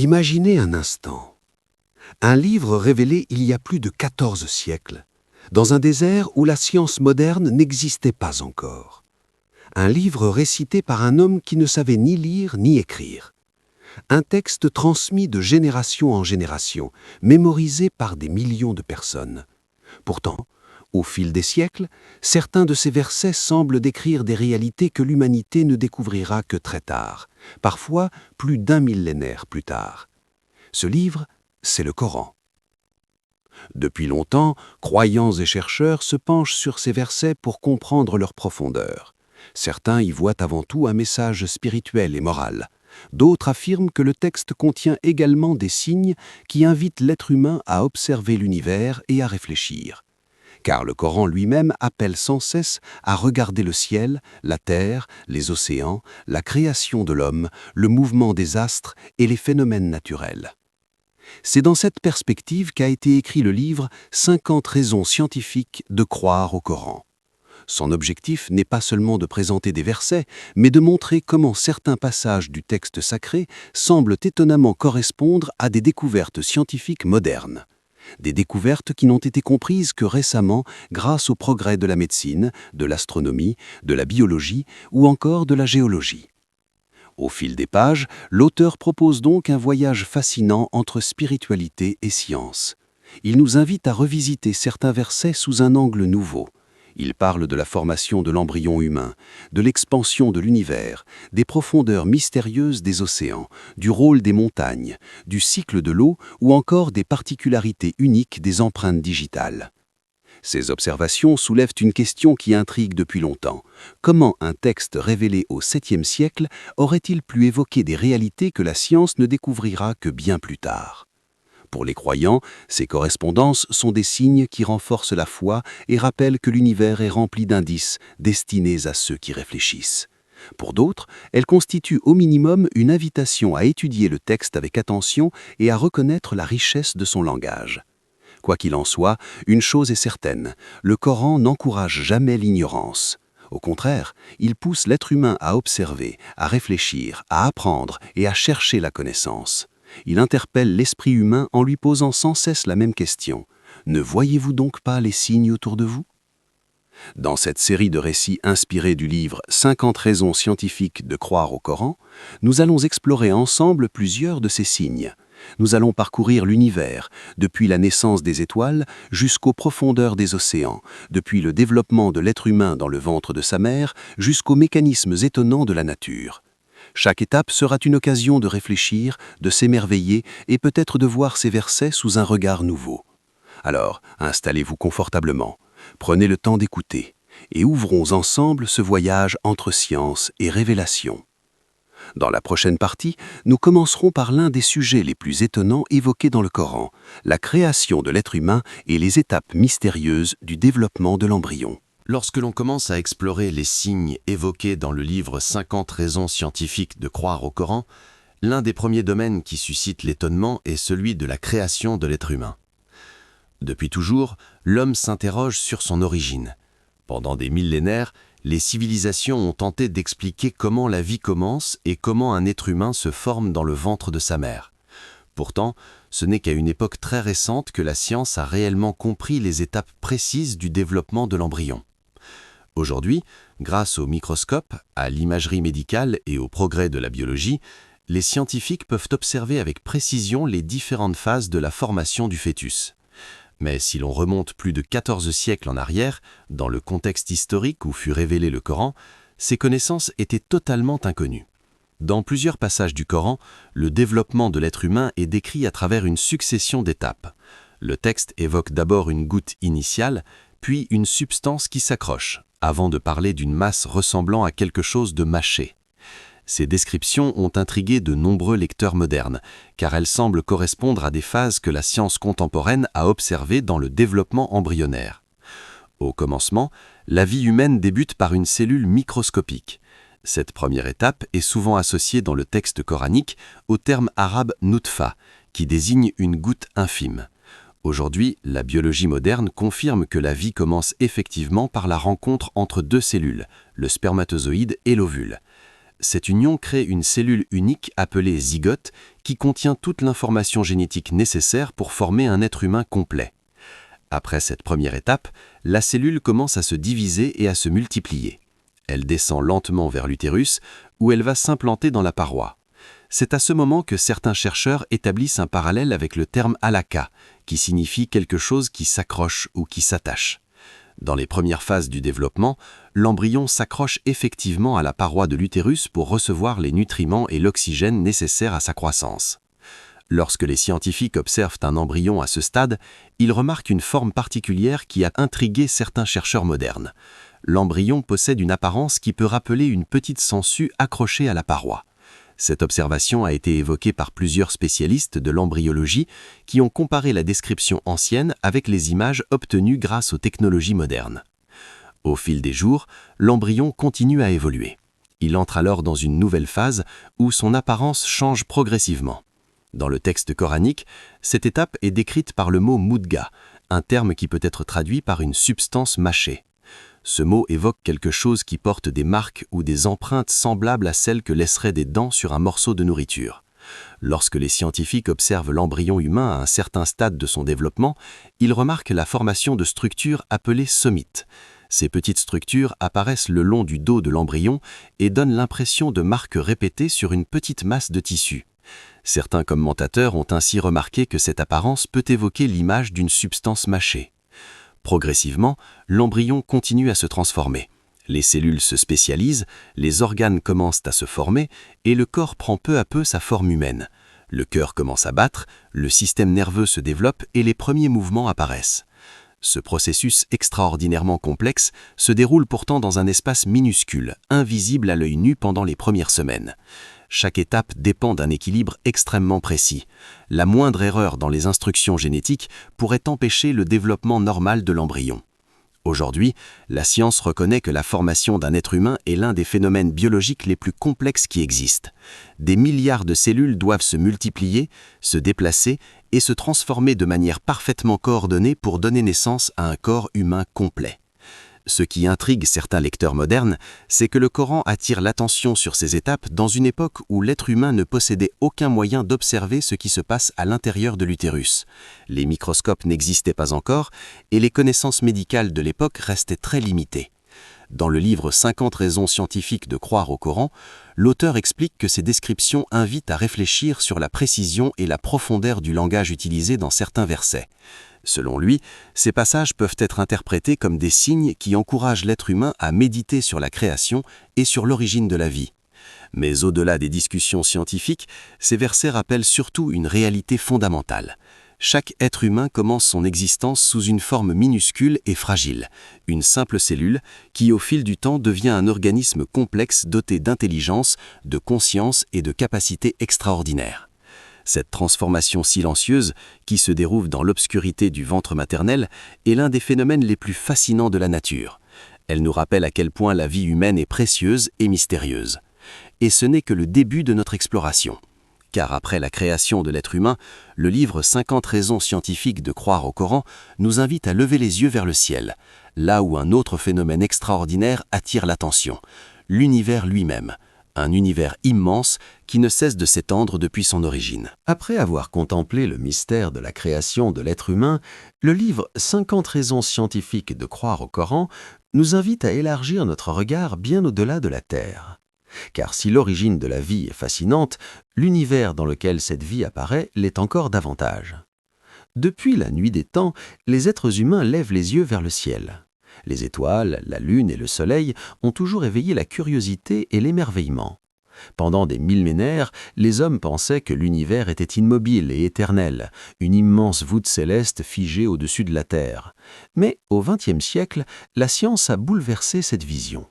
Imaginez un instant. Un livre révélé il y a plus de 14 siècles, dans un désert où la science moderne n'existait pas encore. Un livre récité par un homme qui ne savait ni lire ni écrire. Un texte transmis de génération en génération, mémorisé par des millions de personnes. Pourtant, au fil des siècles, certains de ces versets semblent décrire des réalités que l'humanité ne découvrira que très tard, parfois plus d'un millénaire plus tard. Ce livre, c'est le Coran. Depuis longtemps, croyants et chercheurs se penchent sur ces versets pour comprendre leur profondeur. Certains y voient avant tout un message spirituel et moral. D'autres affirment que le texte contient également des signes qui invitent l'être humain à observer l'univers et à réfléchir. Car le Coran lui-même appelle sans cesse à regarder le ciel, la terre, les océans, la création de l'homme, le mouvement des astres et les phénomènes naturels. C'est dans cette perspective qu'a été écrit le livre « 50 raisons scientifiques de croire au Coran ». Son objectif n'est pas seulement de présenter des versets, mais de montrer comment certains passages du texte sacré semblent étonnamment correspondre à des découvertes scientifiques modernes. Des découvertes qui n'ont été comprises que récemment grâce au progrès de la médecine, de l'astronomie, de la biologie ou encore de la géologie. Au fil des pages, l'auteur propose donc un voyage fascinant entre spiritualité et science. Il nous invite à revisiter certains versets sous un angle nouveau. Il parle de la formation de l'embryon humain, de l'expansion de l'univers, des profondeurs mystérieuses des océans, du rôle des montagnes, du cycle de l'eau ou encore des particularités uniques des empreintes digitales. Ces observations soulèvent une question qui intrigue depuis longtemps. Comment un texte révélé au 7e siècle aurait-il pu évoquer des réalités que la science ne découvrira que bien plus tard ? Pour les croyants, ces correspondances sont des signes qui renforcent la foi et rappellent que l'univers est rempli d'indices destinés à ceux qui réfléchissent. Pour d'autres, elles constituent au minimum une invitation à étudier le texte avec attention et à reconnaître la richesse de son langage. Quoi qu'il en soit, une chose est certaine, le Coran n'encourage jamais l'ignorance. Au contraire, il pousse l'être humain à observer, à réfléchir, à apprendre et à chercher la connaissance. Il interpelle l'esprit humain en lui posant sans cesse la même question. Ne voyez-vous donc pas les signes autour de vous ? Dans cette série de récits inspirés du livre « 50 raisons scientifiques de croire au Coran », nous allons explorer ensemble plusieurs de ces signes. Nous allons parcourir l'univers, depuis la naissance des étoiles jusqu'aux profondeurs des océans, depuis le développement de l'être humain dans le ventre de sa mère jusqu'aux mécanismes étonnants de la nature. Chaque étape sera une occasion de réfléchir, de s'émerveiller et peut-être de voir ces versets sous un regard nouveau. Alors, installez-vous confortablement, prenez le temps d'écouter et ouvrons ensemble ce voyage entre science et révélation. Dans la prochaine partie, nous commencerons par l'un des sujets les plus étonnants évoqués dans le Coran, la création de l'être humain et les étapes mystérieuses du développement de l'embryon. Lorsque l'on commence à explorer les signes évoqués dans le livre « 50 raisons scientifiques de croire au Coran », l'un des premiers domaines qui suscite l'étonnement est celui de la création de l'être humain. Depuis toujours, l'homme s'interroge sur son origine. Pendant des millénaires, les civilisations ont tenté d'expliquer comment la vie commence et comment un être humain se forme dans le ventre de sa mère. Pourtant, ce n'est qu'à une époque très récente que la science a réellement compris les étapes précises du développement de l'embryon. Aujourd'hui, grâce au microscope, à l'imagerie médicale et au progrès de la biologie, les scientifiques peuvent observer avec précision les différentes phases de la formation du fœtus. Mais si l'on remonte plus de 14 siècles en arrière, dans le contexte historique où fut révélé le Coran, ces connaissances étaient totalement inconnues. Dans plusieurs passages du Coran, le développement de l'être humain est décrit à travers une succession d'étapes. Le texte évoque d'abord une goutte initiale, puis une substance qui s'accroche, avant de parler d'une masse ressemblant à quelque chose de mâché. Ces descriptions ont intrigué de nombreux lecteurs modernes, car elles semblent correspondre à des phases que la science contemporaine a observées dans le développement embryonnaire. Au commencement, la vie humaine débute par une cellule microscopique. Cette première étape est souvent associée dans le texte coranique au terme arabe « nutfa », qui désigne une goutte infime. Aujourd'hui, la biologie moderne confirme que la vie commence effectivement par la rencontre entre deux cellules, le spermatozoïde et l'ovule. Cette union crée une cellule unique appelée zygote qui contient toute l'information génétique nécessaire pour former un être humain complet. Après cette première étape, la cellule commence à se diviser et à se multiplier. Elle descend lentement vers l'utérus, où elle va s'implanter dans la paroi. C'est à ce moment que certains chercheurs établissent un parallèle avec le terme alaka, qui signifie quelque chose qui s'accroche ou qui s'attache. Dans les premières phases du développement, l'embryon s'accroche effectivement à la paroi de l'utérus pour recevoir les nutriments et l'oxygène nécessaires à sa croissance. Lorsque les scientifiques observent un embryon à ce stade, ils remarquent une forme particulière qui a intrigué certains chercheurs modernes. L'embryon possède une apparence qui peut rappeler une petite sangsue accrochée à la paroi. Cette observation a été évoquée par plusieurs spécialistes de l'embryologie qui ont comparé la description ancienne avec les images obtenues grâce aux technologies modernes. Au fil des jours, l'embryon continue à évoluer. Il entre alors dans une nouvelle phase où son apparence change progressivement. Dans le texte coranique, cette étape est décrite par le mot mudga, un terme qui peut être traduit par une substance mâchée. Ce mot évoque quelque chose qui porte des marques ou des empreintes semblables à celles que laisseraient des dents sur un morceau de nourriture. Lorsque les scientifiques observent l'embryon humain à un certain stade de son développement, ils remarquent la formation de structures appelées somites. Ces petites structures apparaissent le long du dos de l'embryon et donnent l'impression de marques répétées sur une petite masse de tissu. Certains commentateurs ont ainsi remarqué que cette apparence peut évoquer l'image d'une substance mâchée. Progressivement, l'embryon continue à se transformer. Les cellules se spécialisent, les organes commencent à se former et le corps prend peu à peu sa forme humaine. Le cœur commence à battre, le système nerveux se développe et les premiers mouvements apparaissent. Ce processus extraordinairement complexe se déroule pourtant dans un espace minuscule, invisible à l'œil nu pendant les premières semaines. Chaque étape dépend d'un équilibre extrêmement précis. La moindre erreur dans les instructions génétiques pourrait empêcher le développement normal de l'embryon. Aujourd'hui, la science reconnaît que la formation d'un être humain est l'un des phénomènes biologiques les plus complexes qui existent. Des milliards de cellules doivent se multiplier, se déplacer et se transformer de manière parfaitement coordonnée pour donner naissance à un corps humain complet. Ce qui intrigue certains lecteurs modernes, c'est que le Coran attire l'attention sur ces étapes dans une époque où l'être humain ne possédait aucun moyen d'observer ce qui se passe à l'intérieur de l'utérus. Les microscopes n'existaient pas encore et les connaissances médicales de l'époque restaient très limitées. Dans le livre 50 raisons scientifiques de croire au Coran, l'auteur explique que ces descriptions invitent à réfléchir sur la précision et la profondeur du langage utilisé dans certains versets. Selon lui, ces passages peuvent être interprétés comme des signes qui encouragent l'être humain à méditer sur la création et sur l'origine de la vie. Mais au-delà des discussions scientifiques, ces versets rappellent surtout une réalité fondamentale. Chaque être humain commence son existence sous une forme minuscule et fragile, une simple cellule qui au fil du temps devient un organisme complexe doté d'intelligence, de conscience et de capacités extraordinaires. Cette transformation silencieuse, qui se déroule dans l'obscurité du ventre maternel, est l'un des phénomènes les plus fascinants de la nature. Elle nous rappelle à quel point la vie humaine est précieuse et mystérieuse. Et ce n'est que le début de notre exploration. Car après la création de l'être humain, le livre 50 raisons scientifiques de croire au Coran nous invite à lever les yeux vers le ciel, là où un autre phénomène extraordinaire attire l'attention, l'univers lui-même. Un univers immense qui ne cesse de s'étendre depuis son origine. Après avoir contemplé le mystère de la création de l'être humain, le livre 50 raisons scientifiques de croire au Coran nous invite à élargir notre regard bien au-delà de la Terre. Car si l'origine de la vie est fascinante, l'univers dans lequel cette vie apparaît l'est encore davantage. Depuis la nuit des temps, les êtres humains lèvent les yeux vers le ciel. Les étoiles, la lune et le soleil ont toujours éveillé la curiosité et l'émerveillement. Pendant des millénaires, les hommes pensaient que l'univers était immobile et éternel, une immense voûte céleste figée au-dessus de la Terre. Mais au XXe siècle, la science a bouleversé cette vision.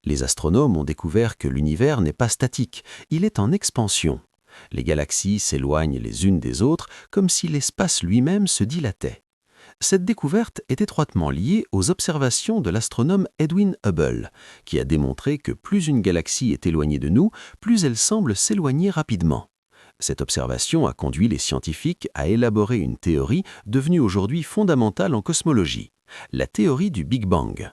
Les astronomes ont découvert que l'univers n'est pas statique, il est en expansion. Les galaxies s'éloignent les unes des autres comme si l'espace lui-même se dilatait. Cette découverte est étroitement liée aux observations de l'astronome Edwin Hubble, qui a démontré que plus une galaxie est éloignée de nous, plus elle semble s'éloigner rapidement. Cette observation a conduit les scientifiques à élaborer une théorie devenue aujourd'hui fondamentale en cosmologie, la théorie du Big Bang.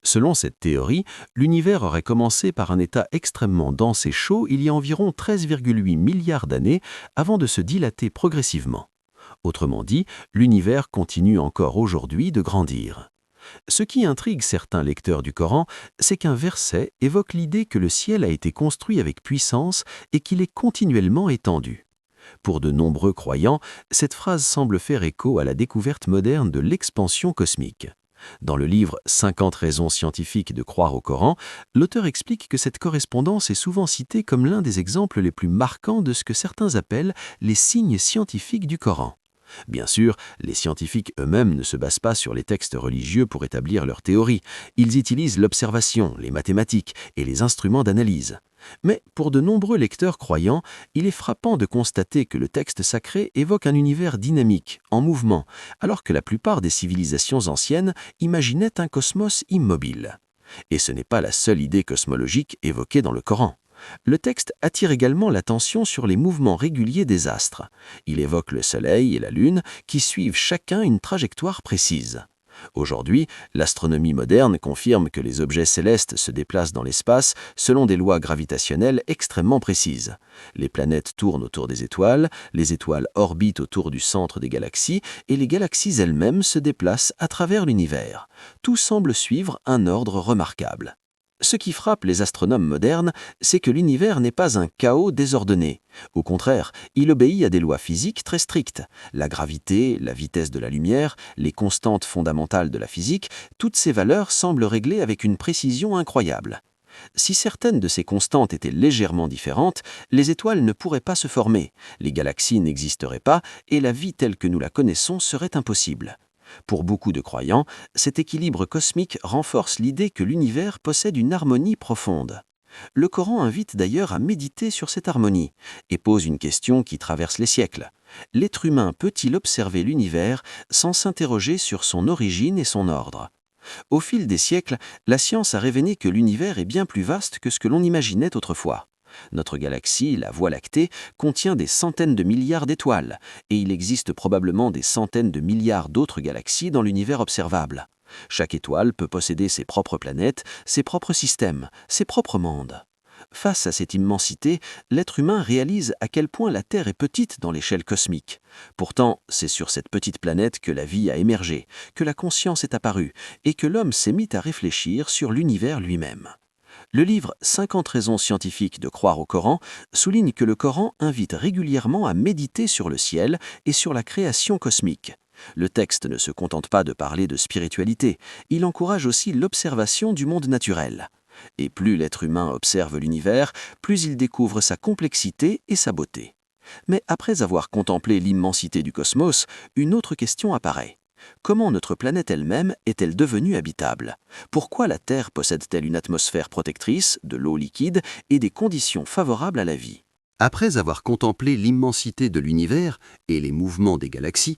Selon cette théorie, l'univers aurait commencé par un état extrêmement dense et chaud il y a environ 13,8 milliards d'années avant de se dilater progressivement. Autrement dit, l'univers continue encore aujourd'hui de grandir. Ce qui intrigue certains lecteurs du Coran, c'est qu'un verset évoque l'idée que le ciel a été construit avec puissance et qu'il est continuellement étendu. Pour de nombreux croyants, cette phrase semble faire écho à la découverte moderne de l'expansion cosmique. Dans le livre « 50 raisons scientifiques de croire au Coran », l'auteur explique que cette correspondance est souvent citée comme l'un des exemples les plus marquants de ce que certains appellent les signes scientifiques du Coran. Bien sûr, les scientifiques eux-mêmes ne se basent pas sur les textes religieux pour établir leurs théories. Ils utilisent l'observation, les mathématiques et les instruments d'analyse. Mais pour de nombreux lecteurs croyants, il est frappant de constater que le texte sacré évoque un univers dynamique, en mouvement, alors que la plupart des civilisations anciennes imaginaient un cosmos immobile. Et ce n'est pas la seule idée cosmologique évoquée dans le Coran. Le texte attire également l'attention sur les mouvements réguliers des astres. Il évoque le Soleil et la Lune qui suivent chacun une trajectoire précise. Aujourd'hui, l'astronomie moderne confirme que les objets célestes se déplacent dans l'espace selon des lois gravitationnelles extrêmement précises. Les planètes tournent autour des étoiles, les étoiles orbitent autour du centre des galaxies et les galaxies elles-mêmes se déplacent à travers l'univers. Tout semble suivre un ordre remarquable. Ce qui frappe les astronomes modernes, c'est que l'univers n'est pas un chaos désordonné. Au contraire, il obéit à des lois physiques très strictes. La gravité, la vitesse de la lumière, les constantes fondamentales de la physique, toutes ces valeurs semblent réglées avec une précision incroyable. Si certaines de ces constantes étaient légèrement différentes, les étoiles ne pourraient pas se former, les galaxies n'existeraient pas et la vie telle que nous la connaissons serait impossible. Pour beaucoup de croyants, cet équilibre cosmique renforce l'idée que l'univers possède une harmonie profonde. Le Coran invite d'ailleurs à méditer sur cette harmonie et pose une question qui traverse les siècles. L'être humain peut-il observer l'univers sans s'interroger sur son origine et son ordre ? Au fil des siècles, la science a révélé que l'univers est bien plus vaste que ce que l'on imaginait autrefois. Notre galaxie, la Voie lactée, contient des centaines de milliards d'étoiles, et il existe probablement des centaines de milliards d'autres galaxies dans l'univers observable. Chaque étoile peut posséder ses propres planètes, ses propres systèmes, ses propres mondes. Face à cette immensité, l'être humain réalise à quel point la Terre est petite dans l'échelle cosmique. Pourtant, c'est sur cette petite planète que la vie a émergé, que la conscience est apparue, et que l'homme s'est mis à réfléchir sur l'univers lui-même. Le livre « 50 raisons scientifiques de croire au Coran » souligne que le Coran invite régulièrement à méditer sur le ciel et sur la création cosmique. Le texte ne se contente pas de parler de spiritualité, il encourage aussi l'observation du monde naturel. Et plus l'être humain observe l'univers, plus il découvre sa complexité et sa beauté. Mais après avoir contemplé l'immensité du cosmos, une autre question apparaît. Comment notre planète elle-même est-elle devenue habitable ? Pourquoi la Terre possède-t-elle une atmosphère protectrice, de l'eau liquide et des conditions favorables à la vie ? Après avoir contemplé l'immensité de l'univers et les mouvements des galaxies,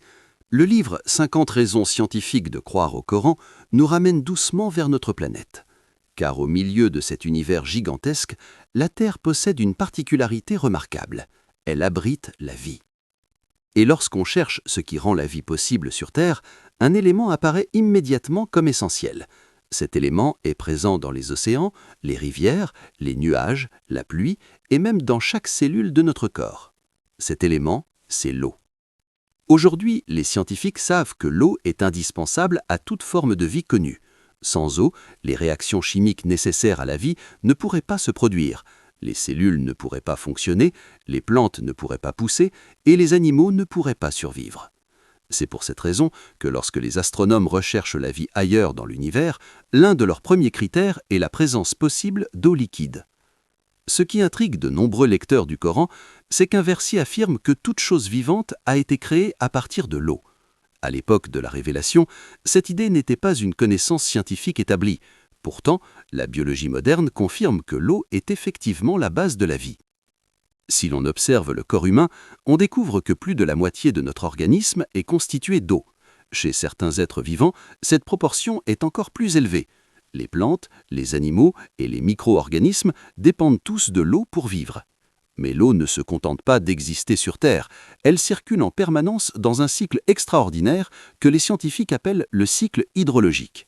le livre « 50 raisons scientifiques de croire au Coran » nous ramène doucement vers notre planète. Car au milieu de cet univers gigantesque, la Terre possède une particularité remarquable. Elle abrite la vie. Et lorsqu'on cherche ce qui rend la vie possible sur Terre, un élément apparaît immédiatement comme essentiel. Cet élément est présent dans les océans, les rivières, les nuages, la pluie et même dans chaque cellule de notre corps. Cet élément, c'est l'eau. Aujourd'hui, les scientifiques savent que l'eau est indispensable à toute forme de vie connue. Sans eau, les réactions chimiques nécessaires à la vie ne pourraient pas se produire. Les cellules ne pourraient pas fonctionner, les plantes ne pourraient pas pousser et les animaux ne pourraient pas survivre. C'est pour cette raison que lorsque les astronomes recherchent la vie ailleurs dans l'univers, l'un de leurs premiers critères est la présence possible d'eau liquide. Ce qui intrigue de nombreux lecteurs du Coran, c'est qu'un verset affirme que toute chose vivante a été créée à partir de l'eau. À l'époque de la Révélation, cette idée n'était pas une connaissance scientifique établie. Pourtant, la biologie moderne confirme que l'eau est effectivement la base de la vie. Si l'on observe le corps humain, on découvre que plus de la moitié de notre organisme est constitué d'eau. Chez certains êtres vivants, cette proportion est encore plus élevée. Les plantes, les animaux et les micro-organismes dépendent tous de l'eau pour vivre. Mais l'eau ne se contente pas d'exister sur Terre, elle circule en permanence dans un cycle extraordinaire que les scientifiques appellent le cycle hydrologique.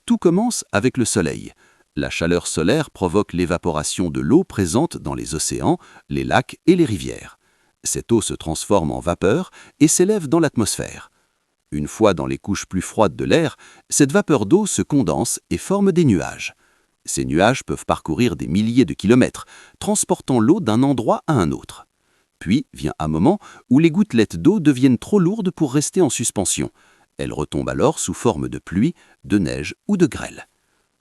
Tout commence avec le Soleil. La chaleur solaire provoque l'évaporation de l'eau présente dans les océans, les lacs et les rivières. Cette eau se transforme en vapeur et s'élève dans l'atmosphère. Une fois dans les couches plus froides de l'air, cette vapeur d'eau se condense et forme des nuages. Ces nuages peuvent parcourir des milliers de kilomètres, transportant l'eau d'un endroit à un autre. Puis vient un moment où les gouttelettes d'eau deviennent trop lourdes pour rester en suspension. Elles retombent alors sous forme de pluie, de neige ou de grêle.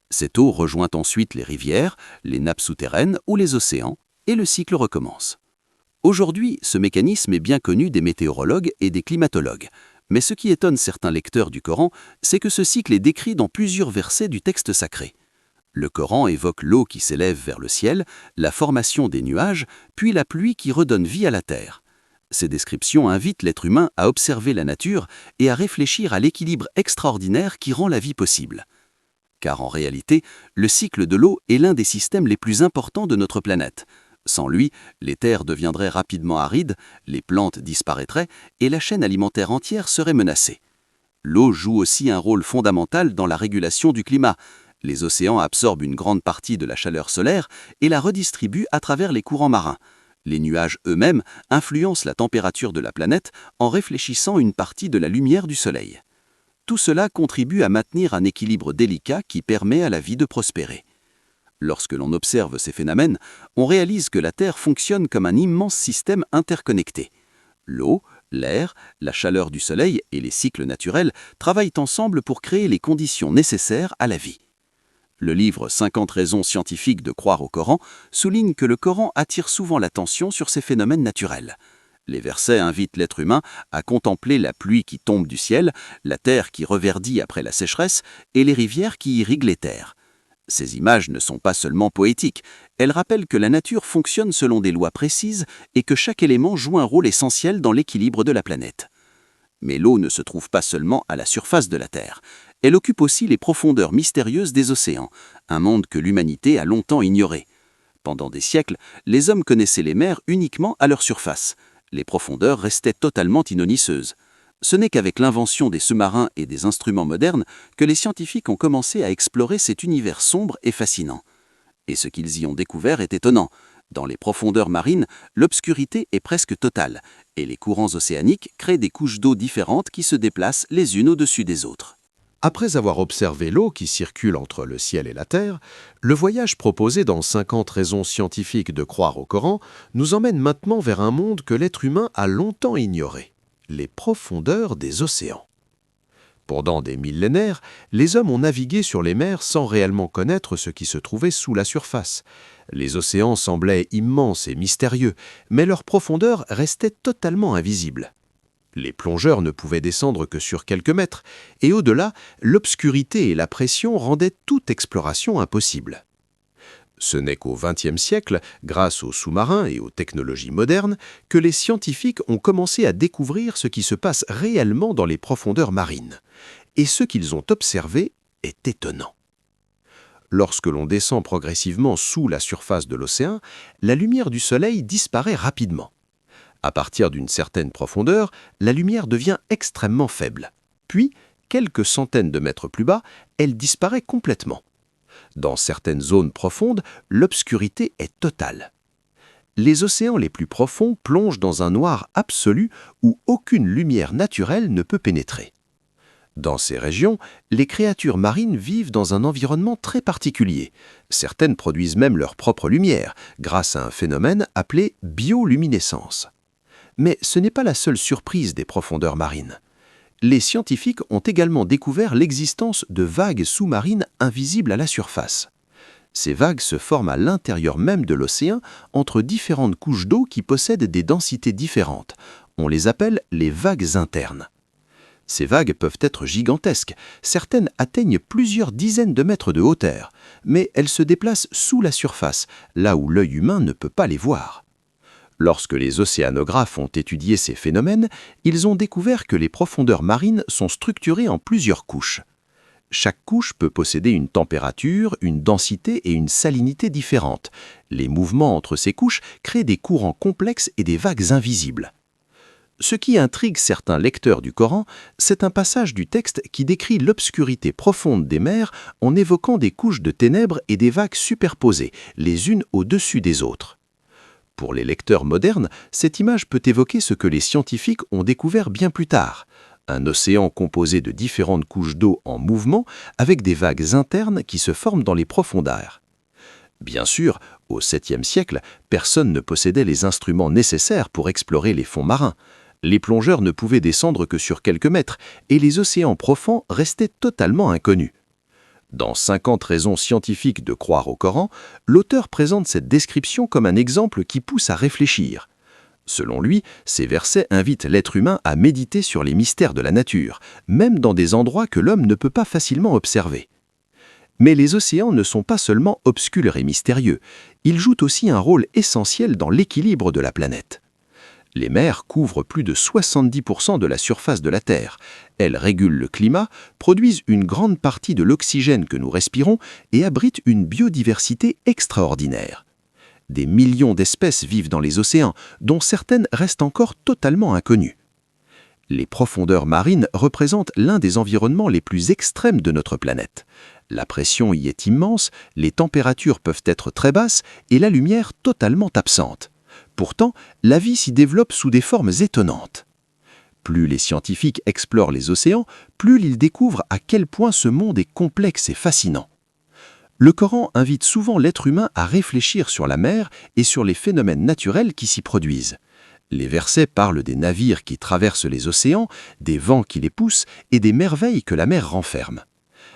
Cette eau rejoint ensuite les rivières, les nappes souterraines ou les océans, et le cycle recommence. Aujourd'hui, ce mécanisme est bien connu des météorologues et des climatologues. Mais ce qui étonne certains lecteurs du Coran, c'est que ce cycle est décrit dans plusieurs versets du texte sacré. Le Coran évoque l'eau qui s'élève vers le ciel, la formation des nuages, puis la pluie qui redonne vie à la terre. Ces descriptions invitent l'être humain à observer la nature et à réfléchir à l'équilibre extraordinaire qui rend la vie possible. Car en réalité, le cycle de l'eau est l'un des systèmes les plus importants de notre planète. Sans lui, les terres deviendraient rapidement arides, les plantes disparaîtraient et la chaîne alimentaire entière serait menacée. L'eau joue aussi un rôle fondamental dans la régulation du climat. Les océans absorbent une grande partie de la chaleur solaire et la redistribuent à travers les courants marins. Les nuages eux-mêmes influencent la température de la planète en réfléchissant une partie de la lumière du Soleil. Tout cela contribue à maintenir un équilibre délicat qui permet à la vie de prospérer. Lorsque l'on observe ces phénomènes, on réalise que la Terre fonctionne comme un immense système interconnecté. L'eau, l'air, la chaleur du Soleil et les cycles naturels travaillent ensemble pour créer les conditions nécessaires à la vie. Le livre 50 raisons scientifiques de croire au Coran souligne que le Coran attire souvent l'attention sur ces phénomènes naturels. Les versets invitent l'être humain à contempler la pluie qui tombe du ciel, la terre qui reverdit après la sécheresse et les rivières qui irriguent les terres. Ces images ne sont pas seulement poétiques, elles rappellent que la nature fonctionne selon des lois précises et que chaque élément joue un rôle essentiel dans l'équilibre de la planète. Mais l'eau ne se trouve pas seulement à la surface de la Terre. Elle occupe aussi les profondeurs mystérieuses des océans, un monde que l'humanité a longtemps ignoré. Pendant des siècles, les hommes connaissaient les mers uniquement à leur surface. Les profondeurs restaient totalement inonisseuses. Ce n'est qu'avec l'invention des sous-marins et des instruments modernes que les scientifiques ont commencé à explorer cet univers sombre et fascinant. Et ce qu'ils y ont découvert est étonnant. Dans les profondeurs marines, l'obscurité est presque totale, et les courants océaniques créent des couches d'eau différentes qui se déplacent les unes au-dessus des autres. Après avoir observé l'eau qui circule entre le ciel et la terre, le voyage proposé dans 50 raisons scientifiques de croire au Coran nous emmène maintenant vers un monde que l'être humain a longtemps ignoré, les profondeurs des océans. Pendant des millénaires, les hommes ont navigué sur les mers sans réellement connaître ce qui se trouvait sous la surface. Les océans semblaient immenses et mystérieux, mais leur profondeur restait totalement invisible. Les plongeurs ne pouvaient descendre que sur quelques mètres, et au-delà, l'obscurité et la pression rendaient toute exploration impossible. Ce n'est qu'au XXe siècle, grâce aux sous-marins et aux technologies modernes, que les scientifiques ont commencé à découvrir ce qui se passe réellement dans les profondeurs marines. Et ce qu'ils ont observé est étonnant. Lorsque l'on descend progressivement sous la surface de l'océan, la lumière du Soleil disparaît rapidement. À partir d'une certaine profondeur, la lumière devient extrêmement faible. Puis, quelques centaines de mètres plus bas, elle disparaît complètement. Dans certaines zones profondes, l'obscurité est totale. Les océans les plus profonds plongent dans un noir absolu où aucune lumière naturelle ne peut pénétrer. Dans ces régions, les créatures marines vivent dans un environnement très particulier. Certaines produisent même leur propre lumière, grâce à un phénomène appelé bioluminescence. Mais ce n'est pas la seule surprise des profondeurs marines. Les scientifiques ont également découvert l'existence de vagues sous-marines invisibles à la surface. Ces vagues se forment à l'intérieur même de l'océan, entre différentes couches d'eau qui possèdent des densités différentes. On les appelle les vagues internes. Ces vagues peuvent être gigantesques, certaines atteignent plusieurs dizaines de mètres de hauteur, mais elles se déplacent sous la surface, là où l'œil humain ne peut pas les voir. Lorsque les océanographes ont étudié ces phénomènes, ils ont découvert que les profondeurs marines sont structurées en plusieurs couches. Chaque couche peut posséder une température, une densité et une salinité différentes. Les mouvements entre ces couches créent des courants complexes et des vagues invisibles. Ce qui intrigue certains lecteurs du Coran, c'est un passage du texte qui décrit l'obscurité profonde des mers en évoquant des couches de ténèbres et des vagues superposées, les unes au-dessus des autres. Pour les lecteurs modernes, cette image peut évoquer ce que les scientifiques ont découvert bien plus tard, un océan composé de différentes couches d'eau en mouvement avec des vagues internes qui se forment dans les profondeurs. Bien sûr, au 7e siècle, personne ne possédait les instruments nécessaires pour explorer les fonds marins. Les plongeurs ne pouvaient descendre que sur quelques mètres et les océans profonds restaient totalement inconnus. Dans 50 raisons scientifiques de croire au Coran, l'auteur présente cette description comme un exemple qui pousse à réfléchir. Selon lui, ces versets invitent l'être humain à méditer sur les mystères de la nature, même dans des endroits que l'homme ne peut pas facilement observer. Mais les océans ne sont pas seulement obscurs et mystérieux, ils jouent aussi un rôle essentiel dans l'équilibre de la planète. Les mers couvrent plus de 70% de la surface de la Terre. Elles régulent le climat, produisent une grande partie de l'oxygène que nous respirons et abritent une biodiversité extraordinaire. Des millions d'espèces vivent dans les océans, dont certaines restent encore totalement inconnues. Les profondeurs marines représentent l'un des environnements les plus extrêmes de notre planète. La pression y est immense, les températures peuvent être très basses et la lumière totalement absente. Pourtant, la vie s'y développe sous des formes étonnantes. Plus les scientifiques explorent les océans, plus ils découvrent à quel point ce monde est complexe et fascinant. Le Coran invite souvent l'être humain à réfléchir sur la mer et sur les phénomènes naturels qui s'y produisent. Les versets parlent des navires qui traversent les océans, des vents qui les poussent et des merveilles que la mer renferme.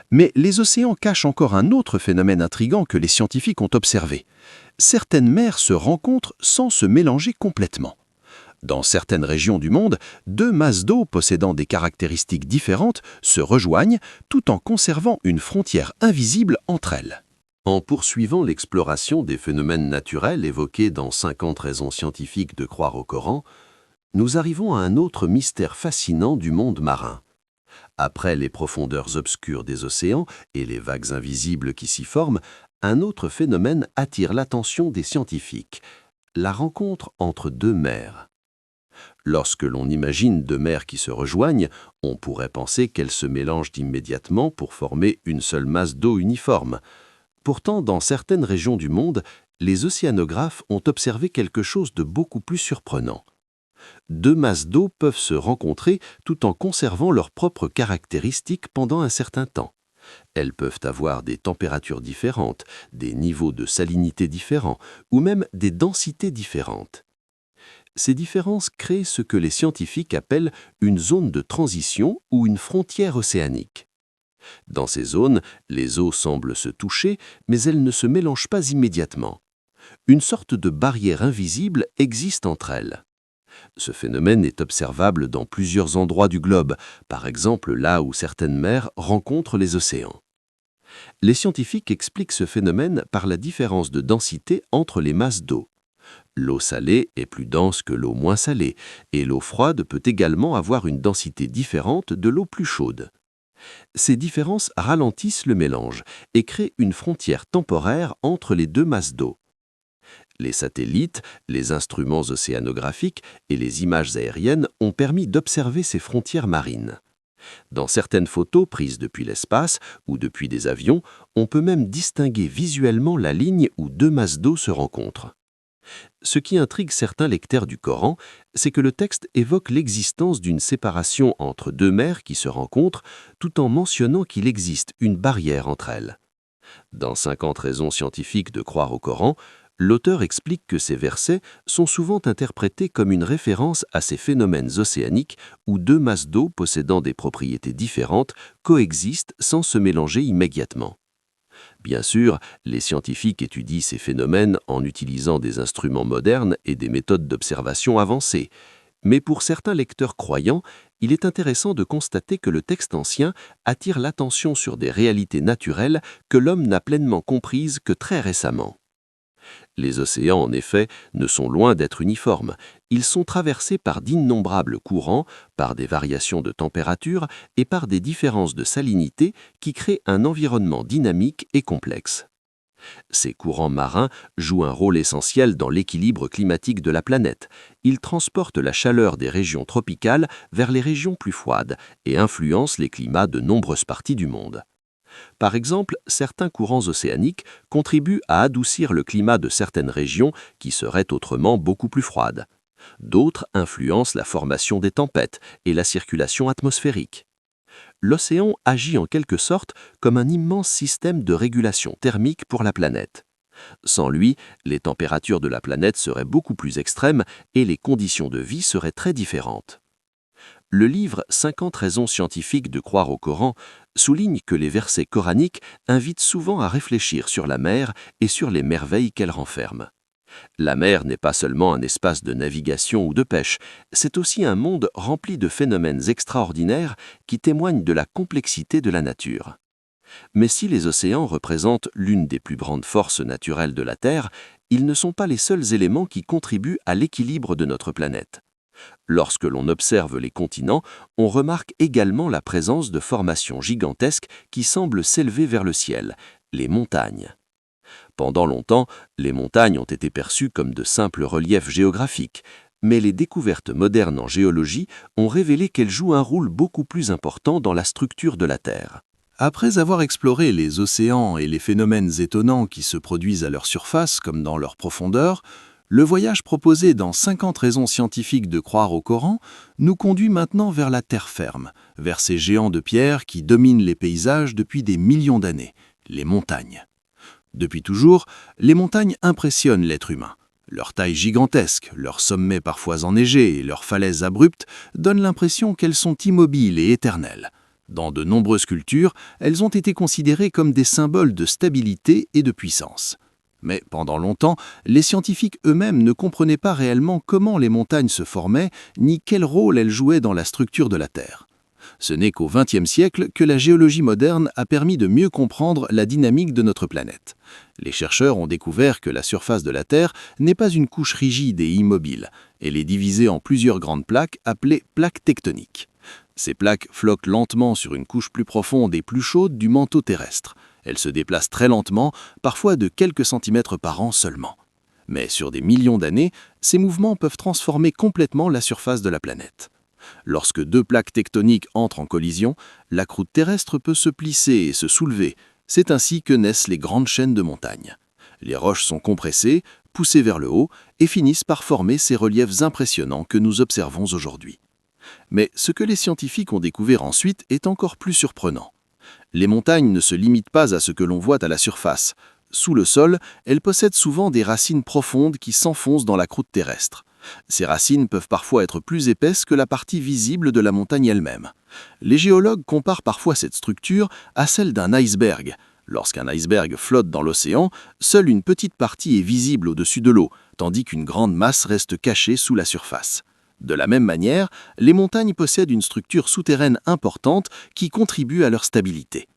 Mais les océans cachent encore un autre phénomène intrigant que les scientifiques ont observé. Certaines mers se rencontrent sans se mélanger complètement. Dans certaines régions du monde, deux masses d'eau possédant des caractéristiques différentes se rejoignent tout en conservant une frontière invisible entre elles. En poursuivant l'exploration des phénomènes naturels évoqués dans 50 raisons scientifiques de croire au Coran, nous arrivons à un autre mystère fascinant du monde marin. Après les profondeurs obscures des océans et les vagues invisibles qui s'y forment, un autre phénomène attire l'attention des scientifiques, la rencontre entre deux mers. Lorsque l'on imagine deux mers qui se rejoignent, on pourrait penser qu'elles se mélangent immédiatement pour former une seule masse d'eau uniforme. Pourtant, dans certaines régions du monde, les océanographes ont observé quelque chose de beaucoup plus surprenant. Deux masses d'eau peuvent se rencontrer tout en conservant leurs propres caractéristiques pendant un certain temps. Elles peuvent avoir des températures différentes, des niveaux de salinité différents ou même des densités différentes. Ces différences créent ce que les scientifiques appellent une zone de transition ou une frontière océanique. Dans ces zones, les eaux semblent se toucher, mais elles ne se mélangent pas immédiatement. Une sorte de barrière invisible existe entre elles. Ce phénomène est observable dans plusieurs endroits du globe, par exemple là où certaines mers rencontrent les océans. Les scientifiques expliquent ce phénomène par la différence de densité entre les masses d'eau. L'eau salée est plus dense que l'eau moins salée, et l'eau froide peut également avoir une densité différente de l'eau plus chaude. Ces différences ralentissent le mélange et créent une frontière temporaire entre les deux masses d'eau. Les satellites, les instruments océanographiques et les images aériennes ont permis d'observer ces frontières marines. Dans certaines photos prises depuis l'espace ou depuis des avions, on peut même distinguer visuellement la ligne où deux masses d'eau se rencontrent. Ce qui intrigue certains lecteurs du Coran, c'est que le texte évoque l'existence d'une séparation entre deux mers qui se rencontrent, tout en mentionnant qu'il existe une barrière entre elles. Dans 50 raisons scientifiques de croire au Coran, l'auteur explique que ces versets sont souvent interprétés comme une référence à ces phénomènes océaniques où deux masses d'eau possédant des propriétés différentes coexistent sans se mélanger immédiatement. Bien sûr, les scientifiques étudient ces phénomènes en utilisant des instruments modernes et des méthodes d'observation avancées. Mais pour certains lecteurs croyants, il est intéressant de constater que le texte ancien attire l'attention sur des réalités naturelles que l'homme n'a pleinement comprises que très récemment. Les océans, en effet, ne sont loin d'être uniformes. Ils sont traversés par d'innombrables courants, par des variations de température et par des différences de salinité qui créent un environnement dynamique et complexe. Ces courants marins jouent un rôle essentiel dans l'équilibre climatique de la planète. Ils transportent la chaleur des régions tropicales vers les régions plus froides et influencent les climats de nombreuses parties du monde. Par exemple, certains courants océaniques contribuent à adoucir le climat de certaines régions qui seraient autrement beaucoup plus froides. D'autres influencent la formation des tempêtes et la circulation atmosphérique. L'océan agit en quelque sorte comme un immense système de régulation thermique pour la planète. Sans lui, les températures de la planète seraient beaucoup plus extrêmes et les conditions de vie seraient très différentes. Le livre « 50 raisons scientifiques de croire au Coran » souligne que les versets coraniques invitent souvent à réfléchir sur la mer et sur les merveilles qu'elle renferme. La mer n'est pas seulement un espace de navigation ou de pêche, c'est aussi un monde rempli de phénomènes extraordinaires qui témoignent de la complexité de la nature. Mais si les océans représentent l'une des plus grandes forces naturelles de la Terre, ils ne sont pas les seuls éléments qui contribuent à l'équilibre de notre planète. Lorsque l'on observe les continents, on remarque également la présence de formations gigantesques qui semblent s'élever vers le ciel, les montagnes. Pendant longtemps, les montagnes ont été perçues comme de simples reliefs géographiques, mais les découvertes modernes en géologie ont révélé qu'elles jouent un rôle beaucoup plus important dans la structure de la Terre. Après avoir exploré les océans et les phénomènes étonnants qui se produisent à leur surface comme dans leur profondeur, le voyage proposé dans 50 raisons scientifiques de croire au Coran nous conduit maintenant vers la terre ferme, vers ces géants de pierre qui dominent les paysages depuis des millions d'années, les montagnes. Depuis toujours, les montagnes impressionnent l'être humain. Leur taille gigantesque, leurs sommets parfois enneigés et leurs falaises abruptes donnent l'impression qu'elles sont immobiles et éternelles. Dans de nombreuses cultures, elles ont été considérées comme des symboles de stabilité et de puissance. Mais pendant longtemps, les scientifiques eux-mêmes ne comprenaient pas réellement comment les montagnes se formaient ni quel rôle elles jouaient dans la structure de la Terre. Ce n'est qu'au XXe siècle que la géologie moderne a permis de mieux comprendre la dynamique de notre planète. Les chercheurs ont découvert que la surface de la Terre n'est pas une couche rigide et immobile. Elle est divisée en plusieurs grandes plaques appelées plaques tectoniques. Ces plaques floquent lentement sur une couche plus profonde et plus chaude du manteau terrestre. Elles se déplacent très lentement, parfois de quelques centimètres par an seulement. Mais sur des millions d'années, ces mouvements peuvent transformer complètement la surface de la planète. Lorsque deux plaques tectoniques entrent en collision, la croûte terrestre peut se plisser et se soulever. C'est ainsi que naissent les grandes chaînes de montagnes. Les roches sont compressées, poussées vers le haut et finissent par former ces reliefs impressionnants que nous observons aujourd'hui. Mais ce que les scientifiques ont découvert ensuite est encore plus surprenant. Les montagnes ne se limitent pas à ce que l'on voit à la surface. Sous le sol, elles possèdent souvent des racines profondes qui s'enfoncent dans la croûte terrestre. Ces racines peuvent parfois être plus épaisses que la partie visible de la montagne elle-même. Les géologues comparent parfois cette structure à celle d'un iceberg. Lorsqu'un iceberg flotte dans l'océan, seule une petite partie est visible au-dessus de l'eau, tandis qu'une grande masse reste cachée sous la surface. De la même manière, les montagnes possèdent une structure souterraine importante qui contribue à leur stabilité.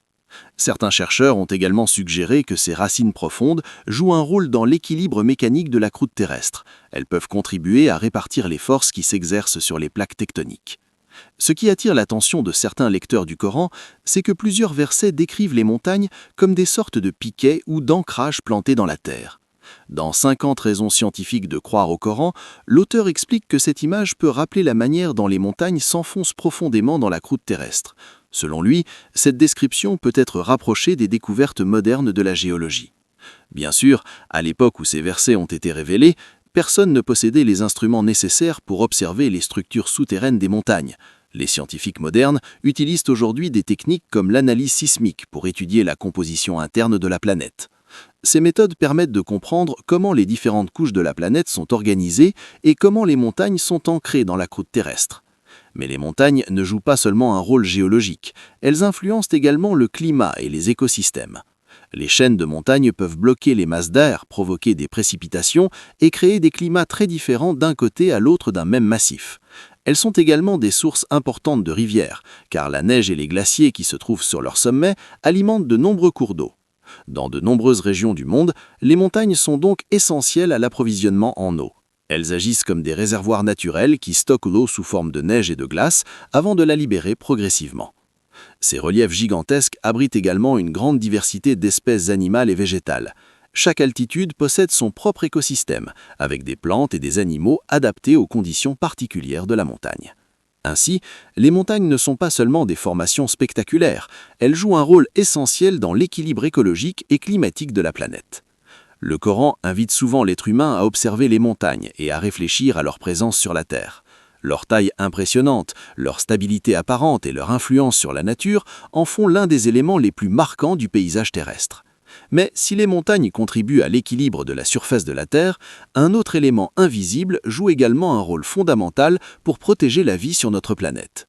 Certains chercheurs ont également suggéré que ces racines profondes jouent un rôle dans l'équilibre mécanique de la croûte terrestre. Elles peuvent contribuer à répartir les forces qui s'exercent sur les plaques tectoniques. Ce qui attire l'attention de certains lecteurs du Coran, c'est que plusieurs versets décrivent les montagnes comme des sortes de piquets ou d'ancrages plantés dans la terre. Dans 50 raisons scientifiques de croire au Coran, l'auteur explique que cette image peut rappeler la manière dont les montagnes s'enfoncent profondément dans la croûte terrestre. Selon lui, cette description peut être rapprochée des découvertes modernes de la géologie. Bien sûr, à l'époque où ces versets ont été révélés, personne ne possédait les instruments nécessaires pour observer les structures souterraines des montagnes. Les scientifiques modernes utilisent aujourd'hui des techniques comme l'analyse sismique pour étudier la composition interne de la planète. Ces méthodes permettent de comprendre comment les différentes couches de la planète sont organisées et comment les montagnes sont ancrées dans la croûte terrestre. Mais les montagnes ne jouent pas seulement un rôle géologique, elles influencent également le climat et les écosystèmes. Les chaînes de montagnes peuvent bloquer les masses d'air, provoquer des précipitations et créer des climats très différents d'un côté à l'autre d'un même massif. Elles sont également des sources importantes de rivières, car la neige et les glaciers qui se trouvent sur leur sommet alimentent de nombreux cours d'eau. Dans de nombreuses régions du monde, les montagnes sont donc essentielles à l'approvisionnement en eau. Elles agissent comme des réservoirs naturels qui stockent l'eau sous forme de neige et de glace avant de la libérer progressivement. Ces reliefs gigantesques abritent également une grande diversité d'espèces animales et végétales. Chaque altitude possède son propre écosystème, avec des plantes et des animaux adaptés aux conditions particulières de la montagne. Ainsi, les montagnes ne sont pas seulement des formations spectaculaires, elles jouent un rôle essentiel dans l'équilibre écologique et climatique de la planète. Le Coran invite souvent l'être humain à observer les montagnes et à réfléchir à leur présence sur la Terre. Leur taille impressionnante, leur stabilité apparente et leur influence sur la nature en font l'un des éléments les plus marquants du paysage terrestre. Mais si les montagnes contribuent à l'équilibre de la surface de la Terre, un autre élément invisible joue également un rôle fondamental pour protéger la vie sur notre planète.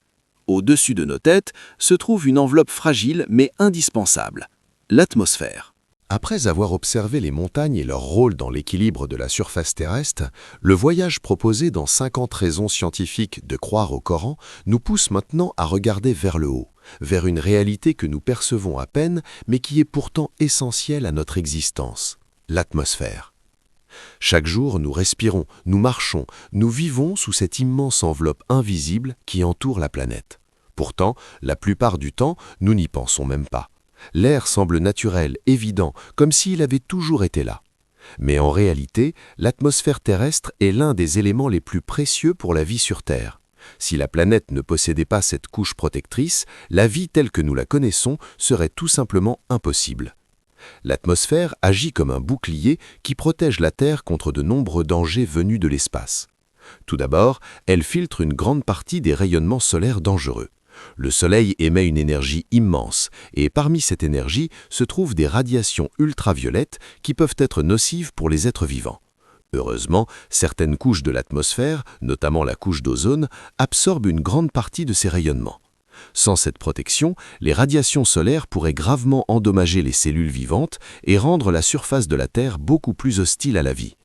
Au-dessus de nos têtes se trouve une enveloppe fragile mais indispensable, l'atmosphère. Après avoir observé les montagnes et leur rôle dans l'équilibre de la surface terrestre, le voyage proposé dans 50 raisons scientifiques de croire au Coran nous pousse maintenant à regarder vers le haut, vers une réalité que nous percevons à peine, mais qui est pourtant essentielle à notre existence, l'atmosphère. Chaque jour, nous respirons, nous marchons, nous vivons sous cette immense enveloppe invisible qui entoure la planète. Pourtant, la plupart du temps, nous n'y pensons même pas. L'air semble naturel, évident, comme s'il avait toujours été là. Mais en réalité, l'atmosphère terrestre est l'un des éléments les plus précieux pour la vie sur Terre. Si la planète ne possédait pas cette couche protectrice, la vie telle que nous la connaissons serait tout simplement impossible. L'atmosphère agit comme un bouclier qui protège la Terre contre de nombreux dangers venus de l'espace. Tout d'abord, elle filtre une grande partie des rayonnements solaires dangereux. Le Soleil émet une énergie immense, et parmi cette énergie se trouvent des radiations ultraviolettes qui peuvent être nocives pour les êtres vivants. Heureusement, certaines couches de l'atmosphère, notamment la couche d'ozone, absorbent une grande partie de ces rayonnements. Sans cette protection, les radiations solaires pourraient gravement endommager les cellules vivantes et rendre la surface de la Terre beaucoup plus hostile à la vie.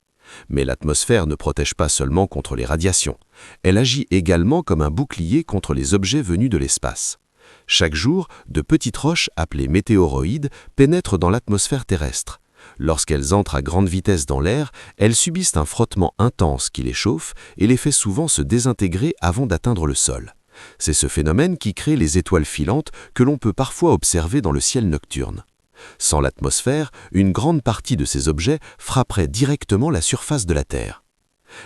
Mais l'atmosphère ne protège pas seulement contre les radiations. Elle agit également comme un bouclier contre les objets venus de l'espace. Chaque jour, de petites roches appelées météoroïdes pénètrent dans l'atmosphère terrestre. Lorsqu'elles entrent à grande vitesse dans l'air, elles subissent un frottement intense qui les chauffe et les fait souvent se désintégrer avant d'atteindre le sol. C'est ce phénomène qui crée les étoiles filantes que l'on peut parfois observer dans le ciel nocturne. Sans l'atmosphère, une grande partie de ces objets frapperait directement la surface de la Terre.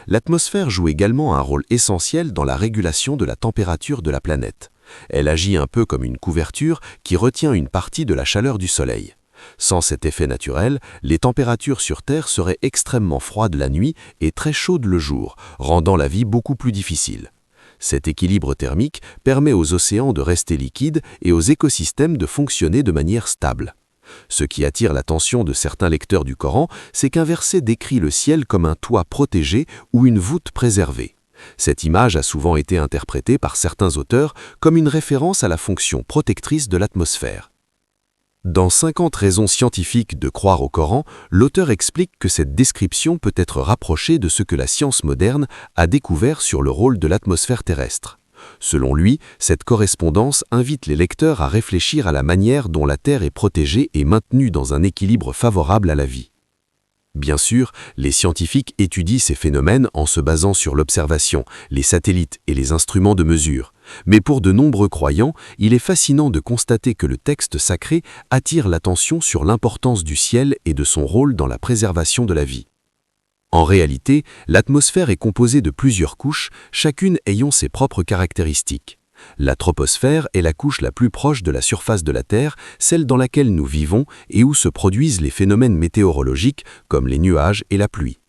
L'atmosphère joue également un rôle essentiel dans la régulation de la température de la planète. Elle agit un peu comme une couverture qui retient une partie de la chaleur du Soleil. Sans cet effet naturel, les températures sur Terre seraient extrêmement froides la nuit et très chaudes le jour, rendant la vie beaucoup plus difficile. Cet équilibre thermique permet aux océans de rester liquides et aux écosystèmes de fonctionner de manière stable. Ce qui attire l'attention de certains lecteurs du Coran, c'est qu'un verset décrit le ciel comme un toit protégé ou une voûte préservée. Cette image a souvent été interprétée par certains auteurs comme une référence à la fonction protectrice de l'atmosphère. Dans 50 raisons scientifiques de croire au Coran, l'auteur explique que cette description peut être rapprochée de ce que la science moderne a découvert sur le rôle de l'atmosphère terrestre. Selon lui, cette correspondance invite les lecteurs à réfléchir à la manière dont la Terre est protégée et maintenue dans un équilibre favorable à la vie. Bien sûr, les scientifiques étudient ces phénomènes en se basant sur l'observation, les satellites et les instruments de mesure. Mais pour de nombreux croyants, il est fascinant de constater que le texte sacré attire l'attention sur l'importance du ciel et de son rôle dans la préservation de la vie. En réalité, l'atmosphère est composée de plusieurs couches, chacune ayant ses propres caractéristiques. La troposphère est la couche la plus proche de la surface de la Terre, celle dans laquelle nous vivons et où se produisent les phénomènes météorologiques comme les nuages et la pluie.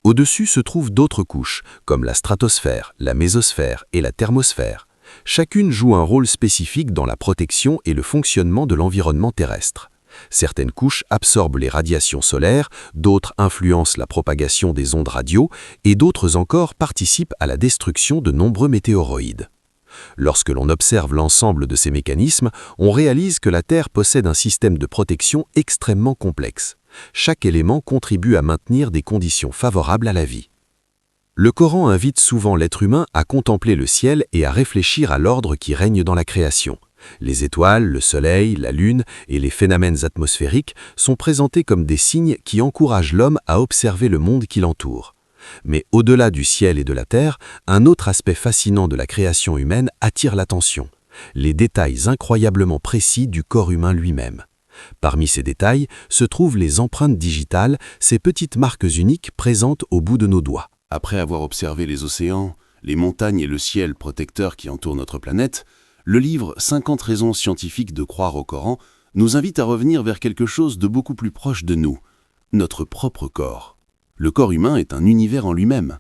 Au-dessus se trouvent d'autres couches, comme la stratosphère, la mésosphère et la thermosphère. Chacune joue un rôle spécifique dans la protection et le fonctionnement de l'environnement terrestre. Certaines couches absorbent les radiations solaires, d'autres influencent la propagation des ondes radio et d'autres encore participent à la destruction de nombreux météoroïdes. Lorsque l'on observe l'ensemble de ces mécanismes, on réalise que la Terre possède un système de protection extrêmement complexe. Chaque élément contribue à maintenir des conditions favorables à la vie. Le Coran invite souvent l'être humain à contempler le ciel et à réfléchir à l'ordre qui règne dans la création. Les étoiles, le soleil, la lune et les phénomènes atmosphériques sont présentés comme des signes qui encouragent l'homme à observer le monde qui l'entoure. Mais au-delà du ciel et de la terre, un autre aspect fascinant de la création humaine attire l'attention. Les détails incroyablement précis du corps humain lui-même. Parmi ces détails se trouvent les empreintes digitales, ces petites marques uniques présentes au bout de nos doigts. Après avoir observé les océans, les montagnes et le ciel protecteur qui entoure notre planète, le livre 50 raisons scientifiques de croire au Coran nous invite à revenir vers quelque chose de beaucoup plus proche de nous, notre propre corps. Le corps humain est un univers en lui-même.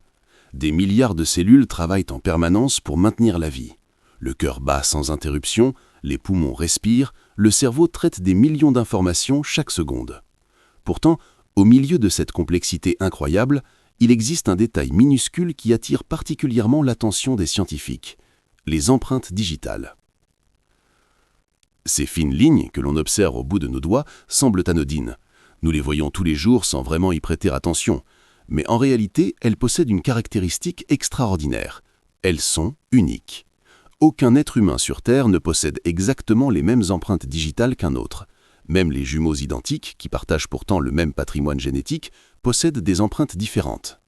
Des milliards de cellules travaillent en permanence pour maintenir la vie. Le cœur bat sans interruption, les poumons respirent, le cerveau traite des millions d'informations chaque seconde. Pourtant, au milieu de cette complexité incroyable, il existe un détail minuscule qui attire particulièrement l'attention des scientifiques, les empreintes digitales. Ces fines lignes que l'on observe au bout de nos doigts semblent anodines. Nous les voyons tous les jours sans vraiment y prêter attention, mais en réalité, elles possèdent une caractéristique extraordinaire. Elles sont uniques. Aucun être humain sur Terre ne possède exactement les mêmes empreintes digitales qu'un autre. Même les jumeaux identiques, qui partagent pourtant le même patrimoine génétique, possèdent des empreintes différentes.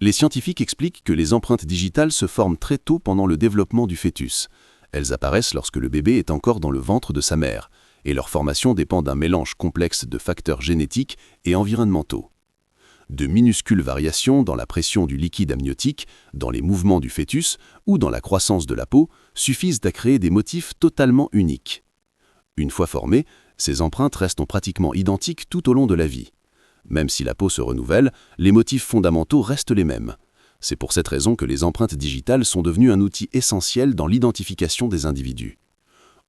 Les scientifiques expliquent que les empreintes digitales se forment très tôt pendant le développement du fœtus. Elles apparaissent lorsque le bébé est encore dans le ventre de sa mère, et leur formation dépend d'un mélange complexe de facteurs génétiques et environnementaux. De minuscules variations dans la pression du liquide amniotique, dans les mouvements du fœtus ou dans la croissance de la peau suffisent à créer des motifs totalement uniques. Une fois formées, ces empreintes restent pratiquement identiques tout au long de la vie. Même si la peau se renouvelle, les motifs fondamentaux restent les mêmes. C'est pour cette raison que les empreintes digitales sont devenues un outil essentiel dans l'identification des individus.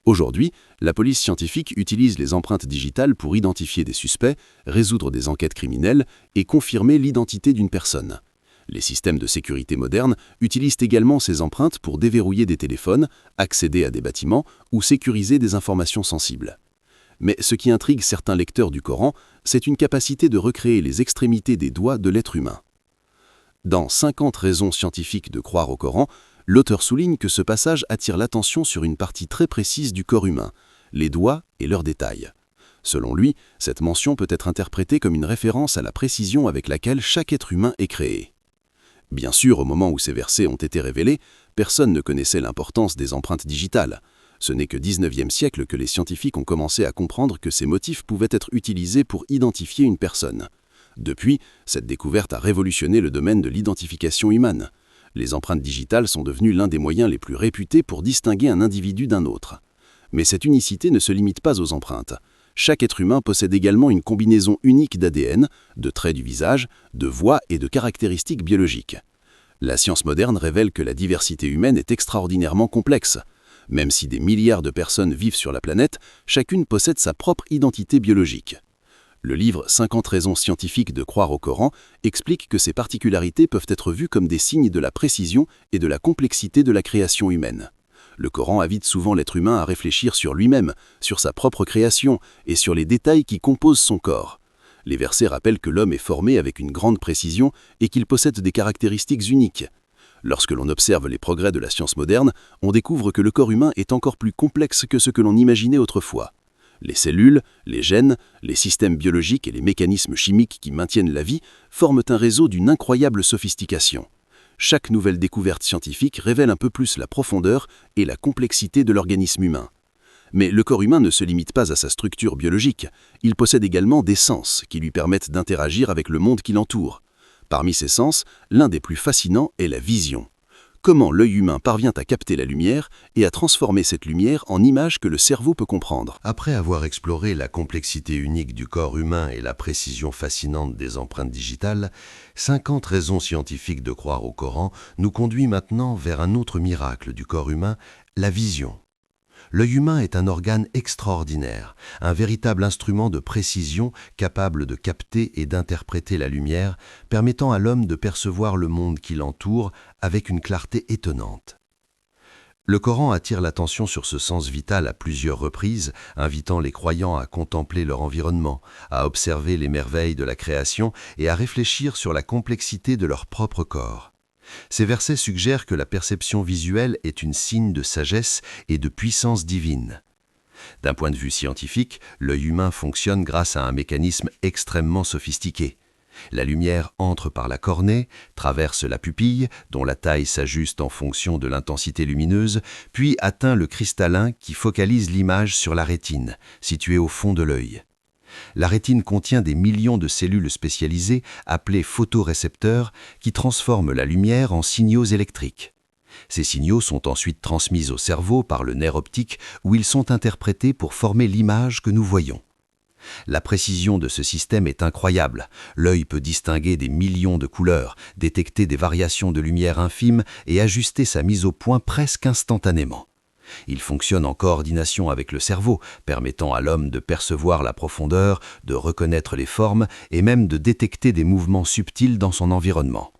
Aujourd'hui, la police scientifique utilise les empreintes digitales pour identifier des suspects, résoudre des enquêtes criminelles et confirmer l'identité d'une personne. Les systèmes de sécurité modernes utilisent également ces empreintes pour déverrouiller des téléphones, accéder à des bâtiments ou sécuriser des informations sensibles. Mais ce qui intrigue certains lecteurs du Coran, c'est une capacité de recréer les extrémités des doigts de l'être humain. Dans 50 raisons scientifiques de croire au Coran, l'auteur souligne que ce passage attire l'attention sur une partie très précise du corps humain, les doigts et leurs détails. Selon lui, cette mention peut être interprétée comme une référence à la précision avec laquelle chaque être humain est créé. Bien sûr, au moment où ces versets ont été révélés, personne ne connaissait l'importance des empreintes digitales. Ce n'est que 19e siècle que les scientifiques ont commencé à comprendre que ces motifs pouvaient être utilisés pour identifier une personne. Depuis, cette découverte a révolutionné le domaine de l'identification humaine. Les empreintes digitales sont devenues l'un des moyens les plus réputés pour distinguer un individu d'un autre. Mais cette unicité ne se limite pas aux empreintes. Chaque être humain possède également une combinaison unique d'ADN, de traits du visage, de voix et de caractéristiques biologiques. La science moderne révèle que la diversité humaine est extraordinairement complexe. Même si des milliards de personnes vivent sur la planète, chacune possède sa propre identité biologique. Le livre 50 raisons scientifiques de croire au Coran explique que ces particularités peuvent être vues comme des signes de la précision et de la complexité de la création humaine. Le Coran invite souvent l'être humain à réfléchir sur lui-même, sur sa propre création et sur les détails qui composent son corps. Les versets rappellent que l'homme est formé avec une grande précision et qu'il possède des caractéristiques uniques. Lorsque l'on observe les progrès de la science moderne, on découvre que le corps humain est encore plus complexe que ce que l'on imaginait autrefois. Les cellules, les gènes, les systèmes biologiques et les mécanismes chimiques qui maintiennent la vie forment un réseau d'une incroyable sophistication. Chaque nouvelle découverte scientifique révèle un peu plus la profondeur et la complexité de l'organisme humain. Mais le corps humain ne se limite pas à sa structure biologique, il possède également des sens qui lui permettent d'interagir avec le monde qui l'entoure. Parmi ces sens, l'un des plus fascinants est la vision. Comment l'œil humain parvient à capter la lumière et à transformer cette lumière en images que le cerveau peut comprendre. Après avoir exploré la complexité unique du corps humain et la précision fascinante des empreintes digitales, 50 raisons scientifiques de croire au Coran nous conduit maintenant vers un autre miracle du corps humain, la vision. L'œil humain est un organe extraordinaire, un véritable instrument de précision capable de capter et d'interpréter la lumière, permettant à l'homme de percevoir le monde qui l'entoure avec une clarté étonnante. Le Coran attire l'attention sur ce sens vital à plusieurs reprises, invitant les croyants à contempler leur environnement, à observer les merveilles de la création et à réfléchir sur la complexité de leur propre corps. Ces versets suggèrent que la perception visuelle est une signe de sagesse et de puissance divine. D'un point de vue scientifique, l'œil humain fonctionne grâce à un mécanisme extrêmement sophistiqué. La lumière entre par la cornée, traverse la pupille, dont la taille s'ajuste en fonction de l'intensité lumineuse, puis atteint le cristallin qui focalise l'image sur la rétine, située au fond de l'œil. La rétine contient des millions de cellules spécialisées, appelées photorécepteurs, qui transforment la lumière en signaux électriques. Ces signaux sont ensuite transmis au cerveau par le nerf optique, où ils sont interprétés pour former l'image que nous voyons. La précision de ce système est incroyable. L'œil peut distinguer des millions de couleurs, détecter des variations de lumière infimes et ajuster sa mise au point presque instantanément. Il fonctionne en coordination avec le cerveau, permettant à l'homme de percevoir la profondeur, de reconnaître les formes et même de détecter des mouvements subtils dans son environnement.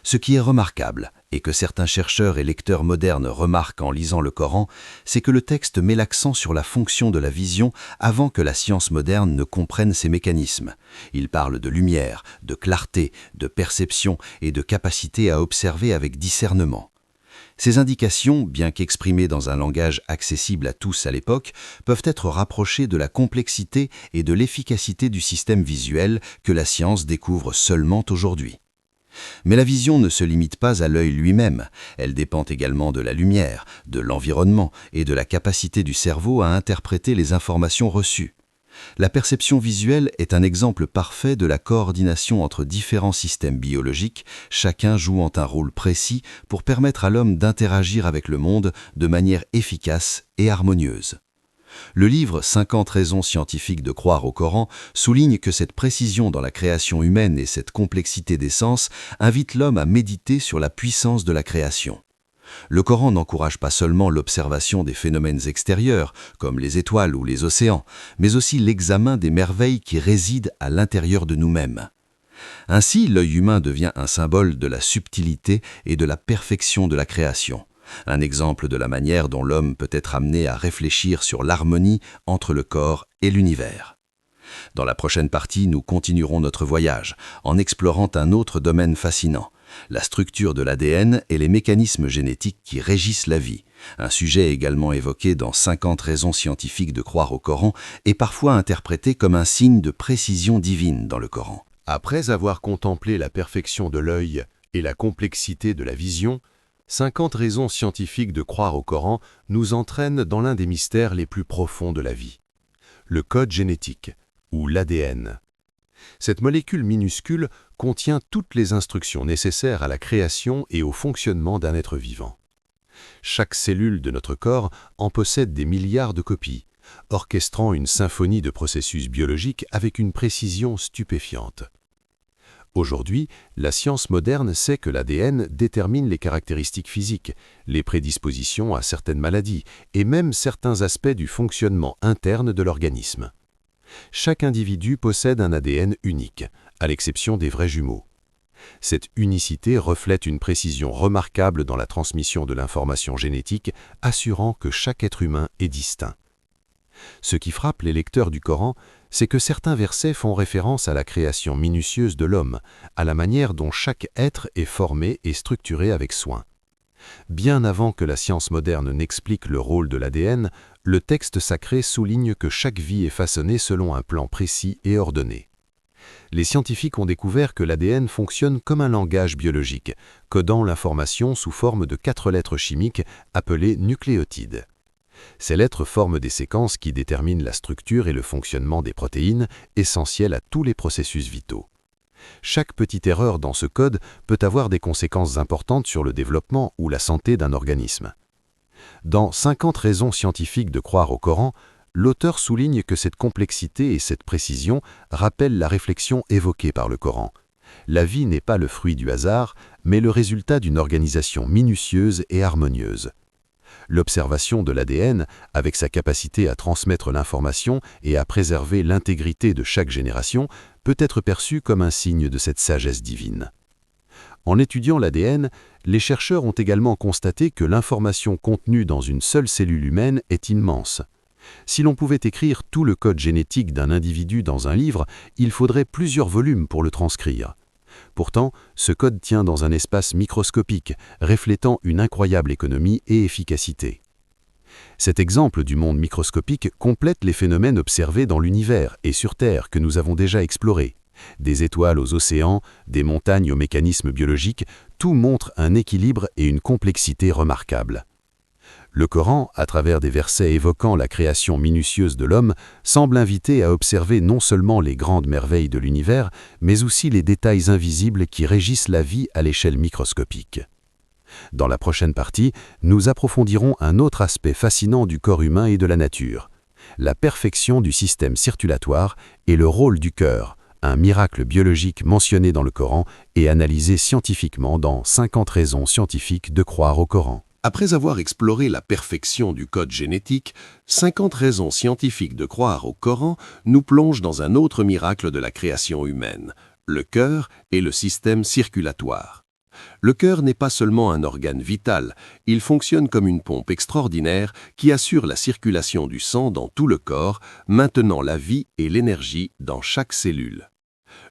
Ce qui est remarquable, et que certains chercheurs et lecteurs modernes remarquent en lisant le Coran, c'est que le texte met l'accent sur la fonction de la vision avant que la science moderne ne comprenne ses mécanismes. Il parle de lumière, de clarté, de perception et de capacité à observer avec discernement. Ces indications, bien qu'exprimées dans un langage accessible à tous à l'époque, peuvent être rapprochées de la complexité et de l'efficacité du système visuel que la science découvre seulement aujourd'hui. Mais la vision ne se limite pas à l'œil lui-même, elle dépend également de la lumière, de l'environnement et de la capacité du cerveau à interpréter les informations reçues. La perception visuelle est un exemple parfait de la coordination entre différents systèmes biologiques, chacun jouant un rôle précis pour permettre à l'homme d'interagir avec le monde de manière efficace et harmonieuse. Le livre « 50 raisons scientifiques de croire au Coran » souligne que cette précision dans la création humaine et cette complexité des sens invitent l'homme à méditer sur la puissance de la création. Le Coran n'encourage pas seulement l'observation des phénomènes extérieurs, comme les étoiles ou les océans, mais aussi l'examen des merveilles qui résident à l'intérieur de nous-mêmes. Ainsi, l'œil humain devient un symbole de la subtilité et de la perfection de la création. Un exemple de la manière dont l'homme peut être amené à réfléchir sur l'harmonie entre le corps et l'univers. Dans la prochaine partie, nous continuerons notre voyage en explorant un autre domaine fascinant, la structure de l'ADN et les mécanismes génétiques qui régissent la vie, un sujet également évoqué dans 50 raisons scientifiques de croire au Coran et parfois interprété comme un signe de précision divine dans le Coran. Après avoir contemplé la perfection de l'œil et la complexité de la vision, 50 raisons scientifiques de croire au Coran nous entraînent dans l'un des mystères les plus profonds de la vie. Le code génétique, ou l'ADN. Cette molécule minuscule contient toutes les instructions nécessaires à la création et au fonctionnement d'un être vivant. Chaque cellule de notre corps en possède des milliards de copies, orchestrant une symphonie de processus biologiques avec une précision stupéfiante. Aujourd'hui, la science moderne sait que l'ADN détermine les caractéristiques physiques, les prédispositions à certaines maladies et même certains aspects du fonctionnement interne de l'organisme. Chaque individu possède un ADN unique, à l'exception des vrais jumeaux. Cette unicité reflète une précision remarquable dans la transmission de l'information génétique, assurant que chaque être humain est distinct. Ce qui frappe les lecteurs du Coran, c'est que certains versets font référence à la création minutieuse de l'homme, à la manière dont chaque être est formé et structuré avec soin. Bien avant que la science moderne n'explique le rôle de l'ADN, le texte sacré souligne que chaque vie est façonnée selon un plan précis et ordonné. Les scientifiques ont découvert que l'ADN fonctionne comme un langage biologique, codant l'information sous forme de 4 lettres chimiques appelées nucléotides. Ces lettres forment des séquences qui déterminent la structure et le fonctionnement des protéines, essentielles à tous les processus vitaux. Chaque petite erreur dans ce code peut avoir des conséquences importantes sur le développement ou la santé d'un organisme. Dans 50 raisons scientifiques de croire au Coran, l'auteur souligne que cette complexité et cette précision rappellent la réflexion évoquée par le Coran. La vie n'est pas le fruit du hasard, mais le résultat d'une organisation minutieuse et harmonieuse. L'observation de l'ADN, avec sa capacité à transmettre l'information et à préserver l'intégrité de chaque génération, peut être perçue comme un signe de cette sagesse divine. En étudiant l'ADN, les chercheurs ont également constaté que l'information contenue dans une seule cellule humaine est immense. Si l'on pouvait écrire tout le code génétique d'un individu dans un livre, il faudrait plusieurs volumes pour le transcrire. Pourtant, ce code tient dans un espace microscopique, reflétant une incroyable économie et efficacité. Cet exemple du monde microscopique complète les phénomènes observés dans l'univers et sur Terre que nous avons déjà explorés. Des étoiles aux océans, des montagnes aux mécanismes biologiques, tout montre un équilibre et une complexité remarquables. Le Coran, à travers des versets évoquant la création minutieuse de l'homme, semble inviter à observer non seulement les grandes merveilles de l'univers, mais aussi les détails invisibles qui régissent la vie à l'échelle microscopique. Dans la prochaine partie, nous approfondirons un autre aspect fascinant du corps humain et de la nature, la perfection du système circulatoire et le rôle du cœur, un miracle biologique mentionné dans le Coran et analysé scientifiquement dans 50 raisons scientifiques de croire au Coran. Après avoir exploré la perfection du code génétique, 50 raisons scientifiques de croire au Coran nous plongent dans un autre miracle de la création humaine, le cœur et le système circulatoire. Le cœur n'est pas seulement un organe vital, il fonctionne comme une pompe extraordinaire qui assure la circulation du sang dans tout le corps, maintenant la vie et l'énergie dans chaque cellule.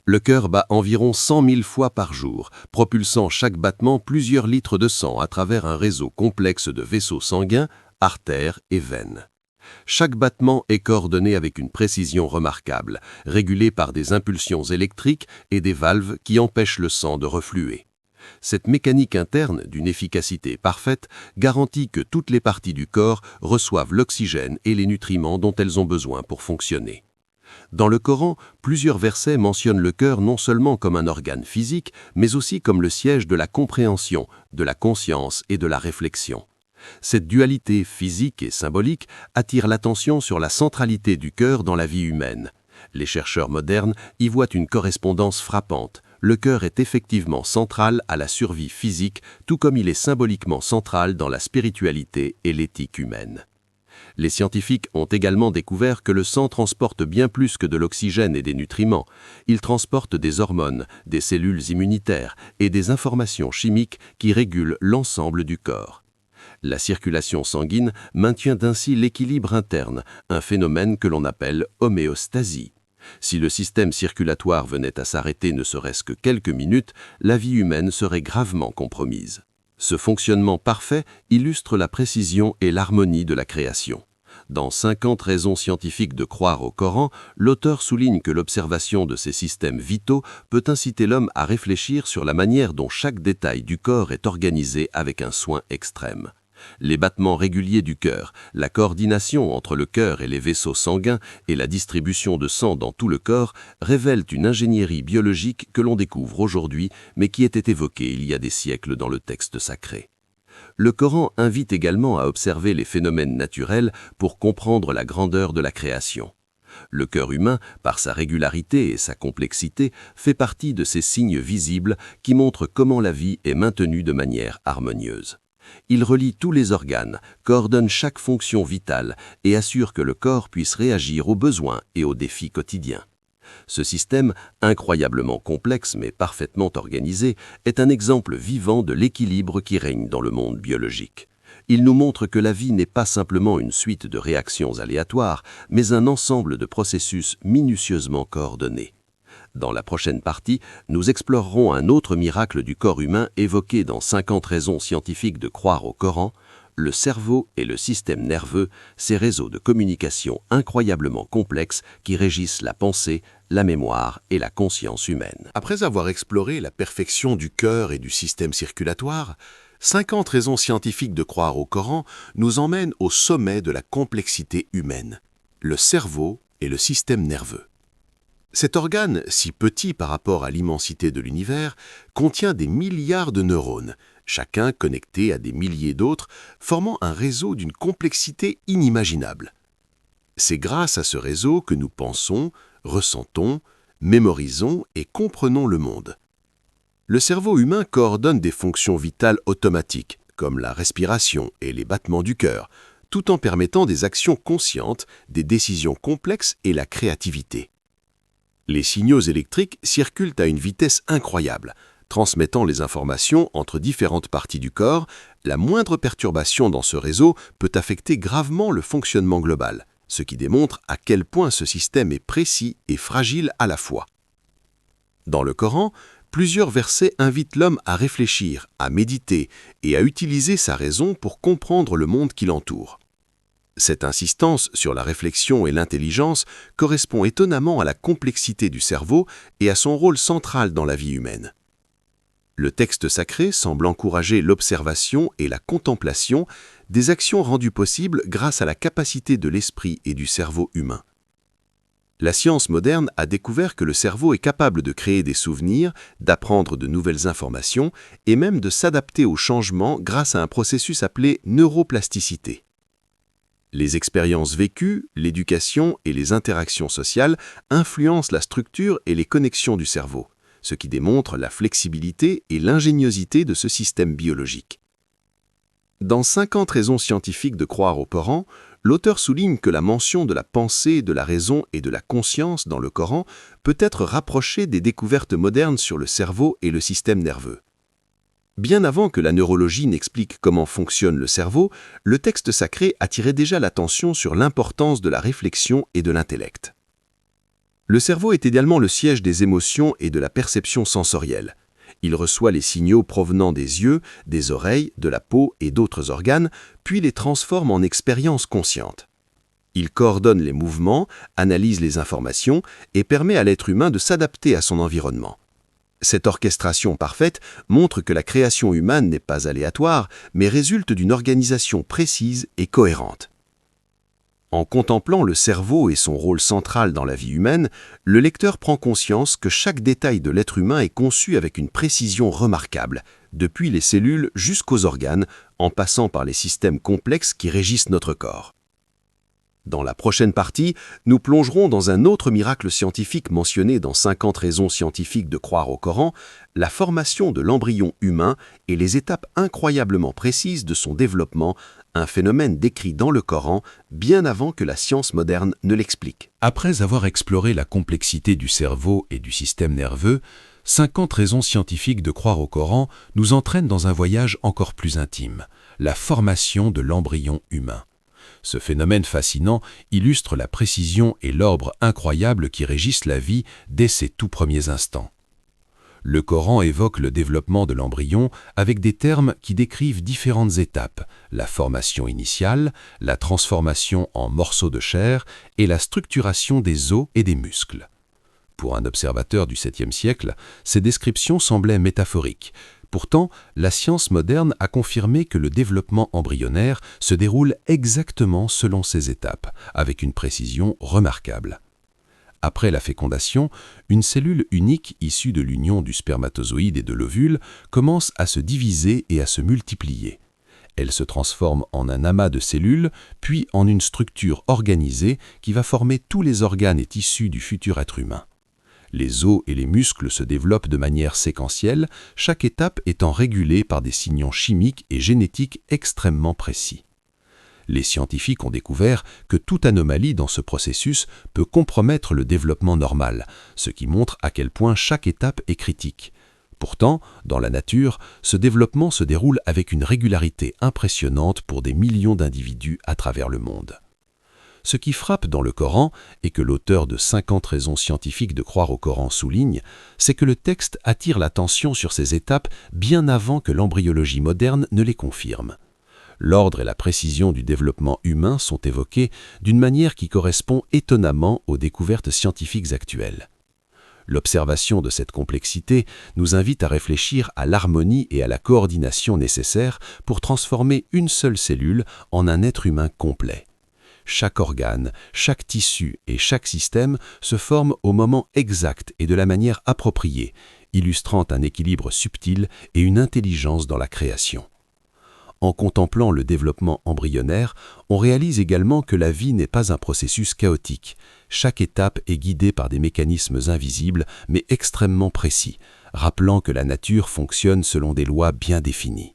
Le cœur bat environ 100 000 fois par jour, propulsant chaque battement plusieurs litres de sang à travers un réseau complexe de vaisseaux sanguins, artères et veines. Chaque battement est coordonné avec une précision remarquable, régulé par des impulsions électriques et des valves qui empêchent le sang de refluer. Cette mécanique interne, d'une efficacité parfaite, garantit que toutes les parties du corps reçoivent l'oxygène et les nutriments dont elles ont besoin pour fonctionner. Dans le Coran, plusieurs versets mentionnent le cœur non seulement comme un organe physique, mais aussi comme le siège de la compréhension, de la conscience et de la réflexion. Cette dualité physique et symbolique attire l'attention sur la centralité du cœur dans la vie humaine. Les chercheurs modernes y voient une correspondance frappante. Le cœur est effectivement central à la survie physique, tout comme il est symboliquement central dans la spiritualité et l'éthique humaine. Les scientifiques ont également découvert que le sang transporte bien plus que de l'oxygène et des nutriments. Il transporte des hormones, des cellules immunitaires et des informations chimiques qui régulent l'ensemble du corps. La circulation sanguine maintient ainsi l'équilibre interne, un phénomène que l'on appelle homéostasie. Si le système circulatoire venait à s'arrêter ne serait-ce que quelques minutes, la vie humaine serait gravement compromise. Ce fonctionnement parfait illustre la précision et l'harmonie de la création. Dans 50 raisons scientifiques de croire au Coran, l'auteur souligne que l'observation de ces systèmes vitaux peut inciter l'homme à réfléchir sur la manière dont chaque détail du corps est organisé avec un soin extrême. Les battements réguliers du cœur, la coordination entre le cœur et les vaisseaux sanguins et la distribution de sang dans tout le corps révèlent une ingénierie biologique que l'on découvre aujourd'hui, mais qui était évoquée il y a des siècles dans le texte sacré. Le Coran invite également à observer les phénomènes naturels pour comprendre la grandeur de la création. Le cœur humain, par sa régularité et sa complexité, fait partie de ces signes visibles qui montrent comment la vie est maintenue de manière harmonieuse. Il relie tous les organes, coordonne chaque fonction vitale et assure que le corps puisse réagir aux besoins et aux défis quotidiens. Ce système, incroyablement complexe mais parfaitement organisé, est un exemple vivant de l'équilibre qui règne dans le monde biologique. Il nous montre que la vie n'est pas simplement une suite de réactions aléatoires, mais un ensemble de processus minutieusement coordonnés. Dans la prochaine partie, nous explorerons un autre miracle du corps humain évoqué dans 50 raisons scientifiques de croire au Coran, le cerveau et le système nerveux, ces réseaux de communication incroyablement complexes qui régissent la pensée, la mémoire et la conscience humaine. Après avoir exploré la perfection du cœur et du système circulatoire, 50 raisons scientifiques de croire au Coran nous emmènent au sommet de la complexité humaine, le cerveau et le système nerveux. Cet organe, si petit par rapport à l'immensité de l'univers, contient des milliards de neurones, chacun connecté à des milliers d'autres, formant un réseau d'une complexité inimaginable. C'est grâce à ce réseau que nous pensons, ressentons, mémorisons et comprenons le monde. Le cerveau humain coordonne des fonctions vitales automatiques, comme la respiration et les battements du cœur, tout en permettant des actions conscientes, des décisions complexes et la créativité. Les signaux électriques circulent à une vitesse incroyable, transmettant les informations entre différentes parties du corps. La moindre perturbation dans ce réseau peut affecter gravement le fonctionnement global, ce qui démontre à quel point ce système est précis et fragile à la fois. Dans le Coran, plusieurs versets invitent l'homme à réfléchir, à méditer et à utiliser sa raison pour comprendre le monde qui l'entoure. Cette insistance sur la réflexion et l'intelligence correspond étonnamment à la complexité du cerveau et à son rôle central dans la vie humaine. Le texte sacré semble encourager l'observation et la contemplation des actions rendues possibles grâce à la capacité de l'esprit et du cerveau humain. La science moderne a découvert que le cerveau est capable de créer des souvenirs, d'apprendre de nouvelles informations et même de s'adapter aux changements grâce à un processus appelé neuroplasticité. Les expériences vécues, l'éducation et les interactions sociales influencent la structure et les connexions du cerveau, ce qui démontre la flexibilité et l'ingéniosité de ce système biologique. Dans 50 raisons scientifiques de croire au Coran, l'auteur souligne que la mention de la pensée, de la raison et de la conscience dans le Coran peut être rapprochée des découvertes modernes sur le cerveau et le système nerveux. Bien avant que la neurologie n'explique comment fonctionne le cerveau, le texte sacré attirait déjà l'attention sur l'importance de la réflexion et de l'intellect. Le cerveau est également le siège des émotions et de la perception sensorielle. Il reçoit les signaux provenant des yeux, des oreilles, de la peau et d'autres organes, puis les transforme en expériences conscientes. Il coordonne les mouvements, analyse les informations et permet à l'être humain de s'adapter à son environnement. Cette orchestration parfaite montre que la création humaine n'est pas aléatoire, mais résulte d'une organisation précise et cohérente. En contemplant le cerveau et son rôle central dans la vie humaine, le lecteur prend conscience que chaque détail de l'être humain est conçu avec une précision remarquable, depuis les cellules jusqu'aux organes, en passant par les systèmes complexes qui régissent notre corps. Dans la prochaine partie, nous plongerons dans un autre miracle scientifique mentionné dans 50 raisons scientifiques de croire au Coran, la formation de l'embryon humain et les étapes incroyablement précises de son développement, un phénomène décrit dans le Coran bien avant que la science moderne ne l'explique. Après avoir exploré la complexité du cerveau et du système nerveux, 50 raisons scientifiques de croire au Coran nous entraînent dans un voyage encore plus intime, la formation de l'embryon humain. Ce phénomène fascinant illustre la précision et l'ordre incroyable qui régissent la vie dès ses tout premiers instants. Le Coran évoque le développement de l'embryon avec des termes qui décrivent différentes étapes, la formation initiale, la transformation en morceaux de chair et la structuration des os et des muscles. Pour un observateur du 7e siècle, ces descriptions semblaient métaphoriques. Pourtant, la science moderne a confirmé que le développement embryonnaire se déroule exactement selon ces étapes, avec une précision remarquable. Après la fécondation, une cellule unique issue de l'union du spermatozoïde et de l'ovule commence à se diviser et à se multiplier. Elle se transforme en un amas de cellules, puis en une structure organisée qui va former tous les organes et tissus du futur être humain. Les os et les muscles se développent de manière séquentielle, chaque étape étant régulée par des signaux chimiques et génétiques extrêmement précis. Les scientifiques ont découvert que toute anomalie dans ce processus peut compromettre le développement normal, ce qui montre à quel point chaque étape est critique. Pourtant, dans la nature, ce développement se déroule avec une régularité impressionnante pour des millions d'individus à travers le monde. Ce qui frappe dans le Coran, et que l'auteur de 50 raisons scientifiques de croire au Coran souligne, c'est que le texte attire l'attention sur ces étapes bien avant que l'embryologie moderne ne les confirme. L'ordre et la précision du développement humain sont évoqués d'une manière qui correspond étonnamment aux découvertes scientifiques actuelles. L'observation de cette complexité nous invite à réfléchir à l'harmonie et à la coordination nécessaires pour transformer une seule cellule en un être humain complet. Chaque organe, chaque tissu et chaque système se forment au moment exact et de la manière appropriée, illustrant un équilibre subtil et une intelligence dans la création. En contemplant le développement embryonnaire, on réalise également que la vie n'est pas un processus chaotique. Chaque étape est guidée par des mécanismes invisibles mais extrêmement précis, rappelant que la nature fonctionne selon des lois bien définies.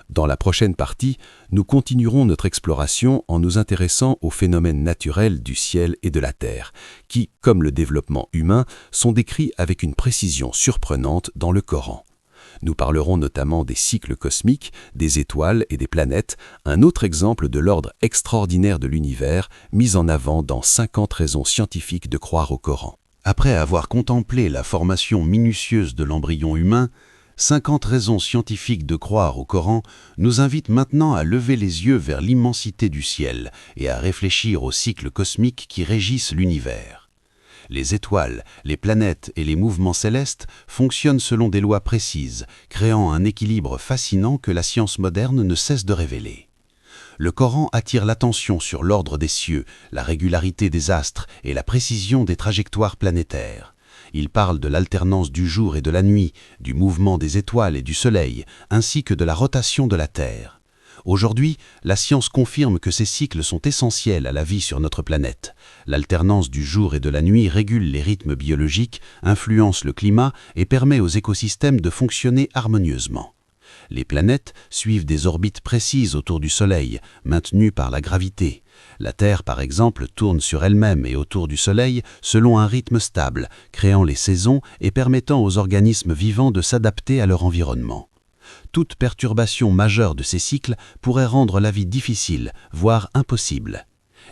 Dans la prochaine partie, nous continuerons notre exploration en nous intéressant aux phénomènes naturels du ciel et de la terre, qui, comme le développement humain, sont décrits avec une précision surprenante dans le Coran. Nous parlerons notamment des cycles cosmiques, des étoiles et des planètes, un autre exemple de l'ordre extraordinaire de l'univers mis en avant dans 50 raisons scientifiques de croire au Coran. Après avoir contemplé la formation minutieuse de l'embryon humain, 50 raisons scientifiques de croire au Coran nous invitent maintenant à lever les yeux vers l'immensité du ciel et à réfléchir aux cycles cosmiques qui régissent l'univers. Les étoiles, les planètes et les mouvements célestes fonctionnent selon des lois précises, créant un équilibre fascinant que la science moderne ne cesse de révéler. Le Coran attire l'attention sur l'ordre des cieux, la régularité des astres et la précision des trajectoires planétaires. Il parle de l'alternance du jour et de la nuit, du mouvement des étoiles et du soleil, ainsi que de la rotation de la Terre. Aujourd'hui, la science confirme que ces cycles sont essentiels à la vie sur notre planète. L'alternance du jour et de la nuit régule les rythmes biologiques, influence le climat et permet aux écosystèmes de fonctionner harmonieusement. Les planètes suivent des orbites précises autour du Soleil, maintenues par la gravité. La Terre, par exemple, tourne sur elle-même et autour du Soleil selon un rythme stable, créant les saisons et permettant aux organismes vivants de s'adapter à leur environnement. Toute perturbation majeure de ces cycles pourrait rendre la vie difficile, voire impossible.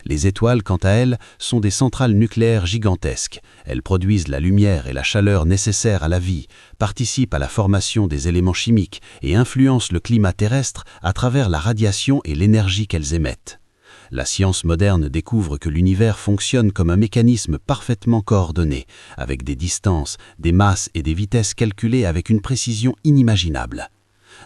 Les étoiles, quant à elles, sont des centrales nucléaires gigantesques. Elles produisent la lumière et la chaleur nécessaires à la vie, participent à la formation des éléments chimiques et influencent le climat terrestre à travers la radiation et l'énergie qu'elles émettent. La science moderne découvre que l'univers fonctionne comme un mécanisme parfaitement coordonné, avec des distances, des masses et des vitesses calculées avec une précision inimaginable.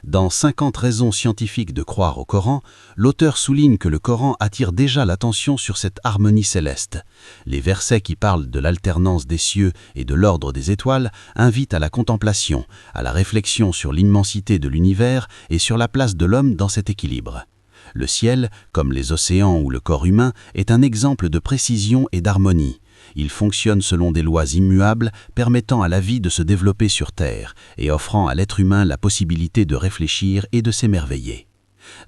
Dans 50 raisons scientifiques de croire au Coran, l'auteur souligne que le Coran attire déjà l'attention sur cette harmonie céleste. Les versets qui parlent de l'alternance des cieux et de l'ordre des étoiles invitent à la contemplation, à la réflexion sur l'immensité de l'univers et sur la place de l'homme dans cet équilibre. Le ciel, comme les océans ou le corps humain, est un exemple de précision et d'harmonie. Il fonctionne selon des lois immuables, permettant à la vie de se développer sur Terre et offrant à l'être humain la possibilité de réfléchir et de s'émerveiller.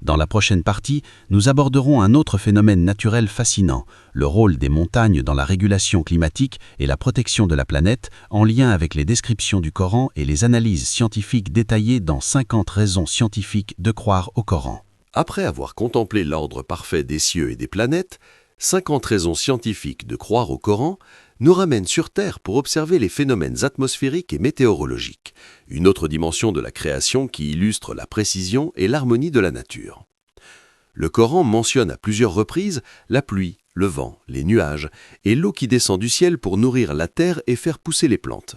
Dans la prochaine partie, nous aborderons un autre phénomène naturel fascinant, le rôle des montagnes dans la régulation climatique et la protection de la planète, en lien avec les descriptions du Coran et les analyses scientifiques détaillées dans 50 raisons scientifiques de croire au Coran. Après avoir contemplé l'ordre parfait des cieux et des planètes, 50 raisons scientifiques de croire au Coran nous ramènent sur Terre pour observer les phénomènes atmosphériques et météorologiques, une autre dimension de la création qui illustre la précision et l'harmonie de la nature. Le Coran mentionne à plusieurs reprises la pluie, le vent, les nuages et l'eau qui descend du ciel pour nourrir la terre et faire pousser les plantes.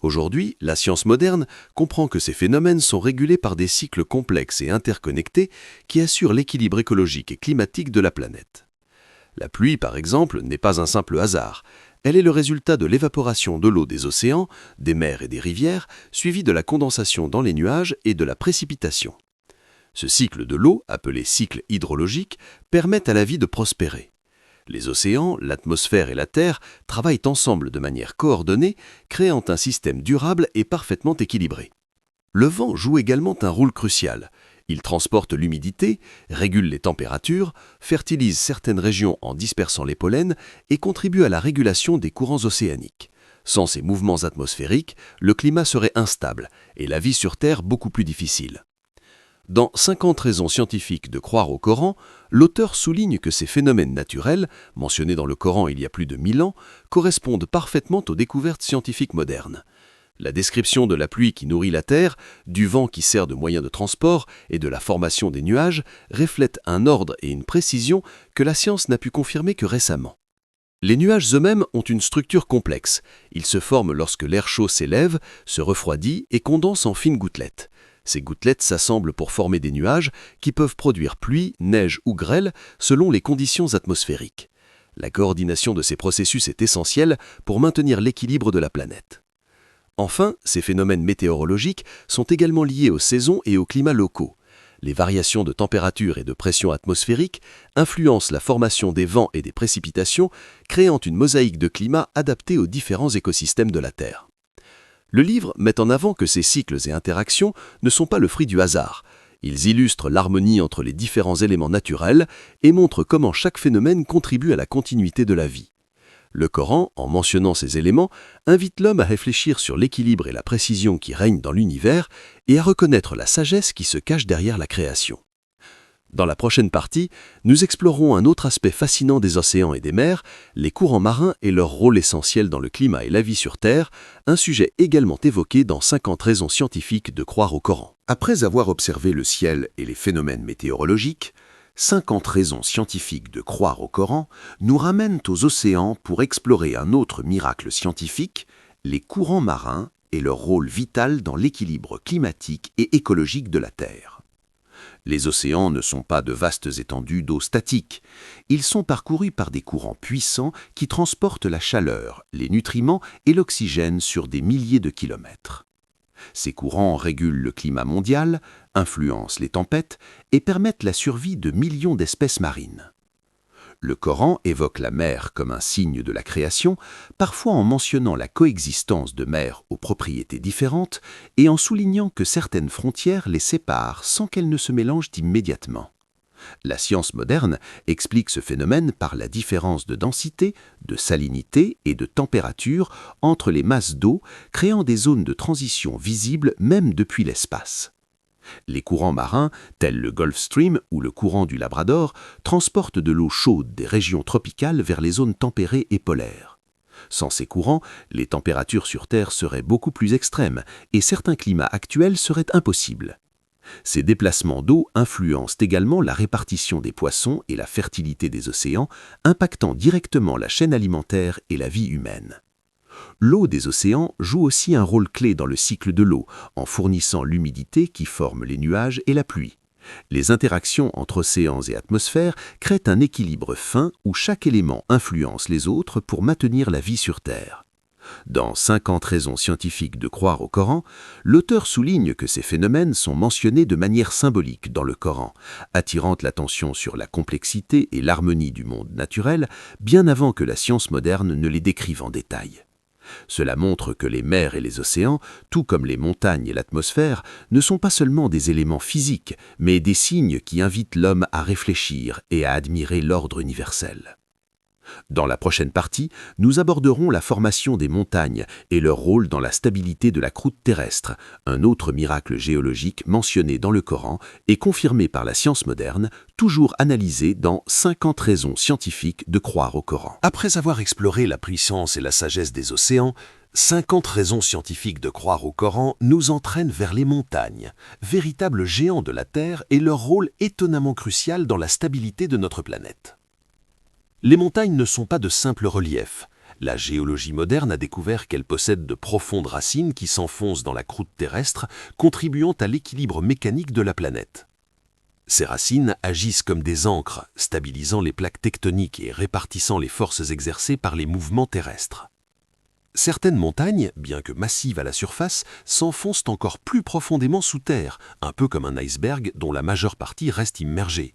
Aujourd'hui, la science moderne comprend que ces phénomènes sont régulés par des cycles complexes et interconnectés qui assurent l'équilibre écologique et climatique de la planète. La pluie, par exemple, n'est pas un simple hasard. Elle est le résultat de l'évaporation de l'eau des océans, des mers et des rivières, suivie de la condensation dans les nuages et de la précipitation. Ce cycle de l'eau, appelé cycle hydrologique, permet à la vie de prospérer. Les océans, l'atmosphère et la Terre travaillent ensemble de manière coordonnée, créant un système durable et parfaitement équilibré. Le vent joue également un rôle crucial. Il transporte l'humidité, régule les températures, fertilise certaines régions en dispersant les pollens et contribue à la régulation des courants océaniques. Sans ces mouvements atmosphériques, le climat serait instable et la vie sur Terre beaucoup plus difficile. Dans 50 raisons scientifiques de croire au Coran, l'auteur souligne que ces phénomènes naturels, mentionnés dans le Coran il y a plus de 1000 ans, correspondent parfaitement aux découvertes scientifiques modernes. La description de la pluie qui nourrit la Terre, du vent qui sert de moyen de transport et de la formation des nuages reflète un ordre et une précision que la science n'a pu confirmer que récemment. Les nuages eux-mêmes ont une structure complexe. Ils se forment lorsque l'air chaud s'élève, se refroidit et condense en fines gouttelettes. Ces gouttelettes s'assemblent pour former des nuages qui peuvent produire pluie, neige ou grêle selon les conditions atmosphériques. La coordination de ces processus est essentielle pour maintenir l'équilibre de la planète. Enfin, ces phénomènes météorologiques sont également liés aux saisons et aux climats locaux. Les variations de température et de pression atmosphérique influencent la formation des vents et des précipitations, créant une mosaïque de climats adaptés aux différents écosystèmes de la Terre. Le livre met en avant que ces cycles et interactions ne sont pas le fruit du hasard. Ils illustrent l'harmonie entre les différents éléments naturels et montrent comment chaque phénomène contribue à la continuité de la vie. Le Coran, en mentionnant ces éléments, invite l'homme à réfléchir sur l'équilibre et la précision qui règnent dans l'univers et à reconnaître la sagesse qui se cache derrière la création. Dans la prochaine partie, nous explorerons un autre aspect fascinant des océans et des mers, les courants marins et leur rôle essentiel dans le climat et la vie sur Terre, un sujet également évoqué dans 50 raisons scientifiques de croire au Coran. Après avoir observé le ciel et les phénomènes météorologiques, 50 raisons scientifiques de croire au Coran nous ramènent aux océans pour explorer un autre miracle scientifique, les courants marins et leur rôle vital dans l'équilibre climatique et écologique de la Terre. Les océans ne sont pas de vastes étendues d'eau statique. Ils sont parcourus par des courants puissants qui transportent la chaleur, les nutriments et l'oxygène sur des milliers de kilomètres. Ces courants régulent le climat mondial, influencent les tempêtes et permettent la survie de millions d'espèces marines. Le Coran évoque la mer comme un signe de la création, parfois en mentionnant la coexistence de mers aux propriétés différentes et en soulignant que certaines frontières les séparent sans qu'elles ne se mélangent immédiatement. La science moderne explique ce phénomène par la différence de densité, de salinité et de température entre les masses d'eau, créant des zones de transition visibles même depuis l'espace. Les courants marins, tels le Gulf Stream ou le courant du Labrador, transportent de l'eau chaude des régions tropicales vers les zones tempérées et polaires. Sans ces courants, les températures sur Terre seraient beaucoup plus extrêmes et certains climats actuels seraient impossibles. Ces déplacements d'eau influencent également la répartition des poissons et la fertilité des océans, impactant directement la chaîne alimentaire et la vie humaine. L'eau des océans joue aussi un rôle clé dans le cycle de l'eau, en fournissant l'humidité qui forme les nuages et la pluie. Les interactions entre océans et atmosphère créent un équilibre fin où chaque élément influence les autres pour maintenir la vie sur Terre. Dans 50 raisons scientifiques de croire au Coran, l'auteur souligne que ces phénomènes sont mentionnés de manière symbolique dans le Coran, attirant l'attention sur la complexité et l'harmonie du monde naturel, bien avant que la science moderne ne les décrive en détail. Cela montre que les mers et les océans, tout comme les montagnes et l'atmosphère, ne sont pas seulement des éléments physiques, mais des signes qui invitent l'homme à réfléchir et à admirer l'ordre universel. Dans la prochaine partie, nous aborderons la formation des montagnes et leur rôle dans la stabilité de la croûte terrestre, un autre miracle géologique mentionné dans le Coran et confirmé par la science moderne, toujours analysé dans 50 raisons scientifiques de croire au Coran. Après avoir exploré la puissance et la sagesse des océans, 50 raisons scientifiques de croire au Coran nous entraînent vers les montagnes, véritables géants de la Terre et leur rôle étonnamment crucial dans la stabilité de notre planète. Les montagnes ne sont pas de simples reliefs. La géologie moderne a découvert qu'elles possèdent de profondes racines qui s'enfoncent dans la croûte terrestre, contribuant à l'équilibre mécanique de la planète. Ces racines agissent comme des ancres, stabilisant les plaques tectoniques et répartissant les forces exercées par les mouvements terrestres. Certaines montagnes, bien que massives à la surface, s'enfoncent encore plus profondément sous terre, un peu comme un iceberg dont la majeure partie reste immergée.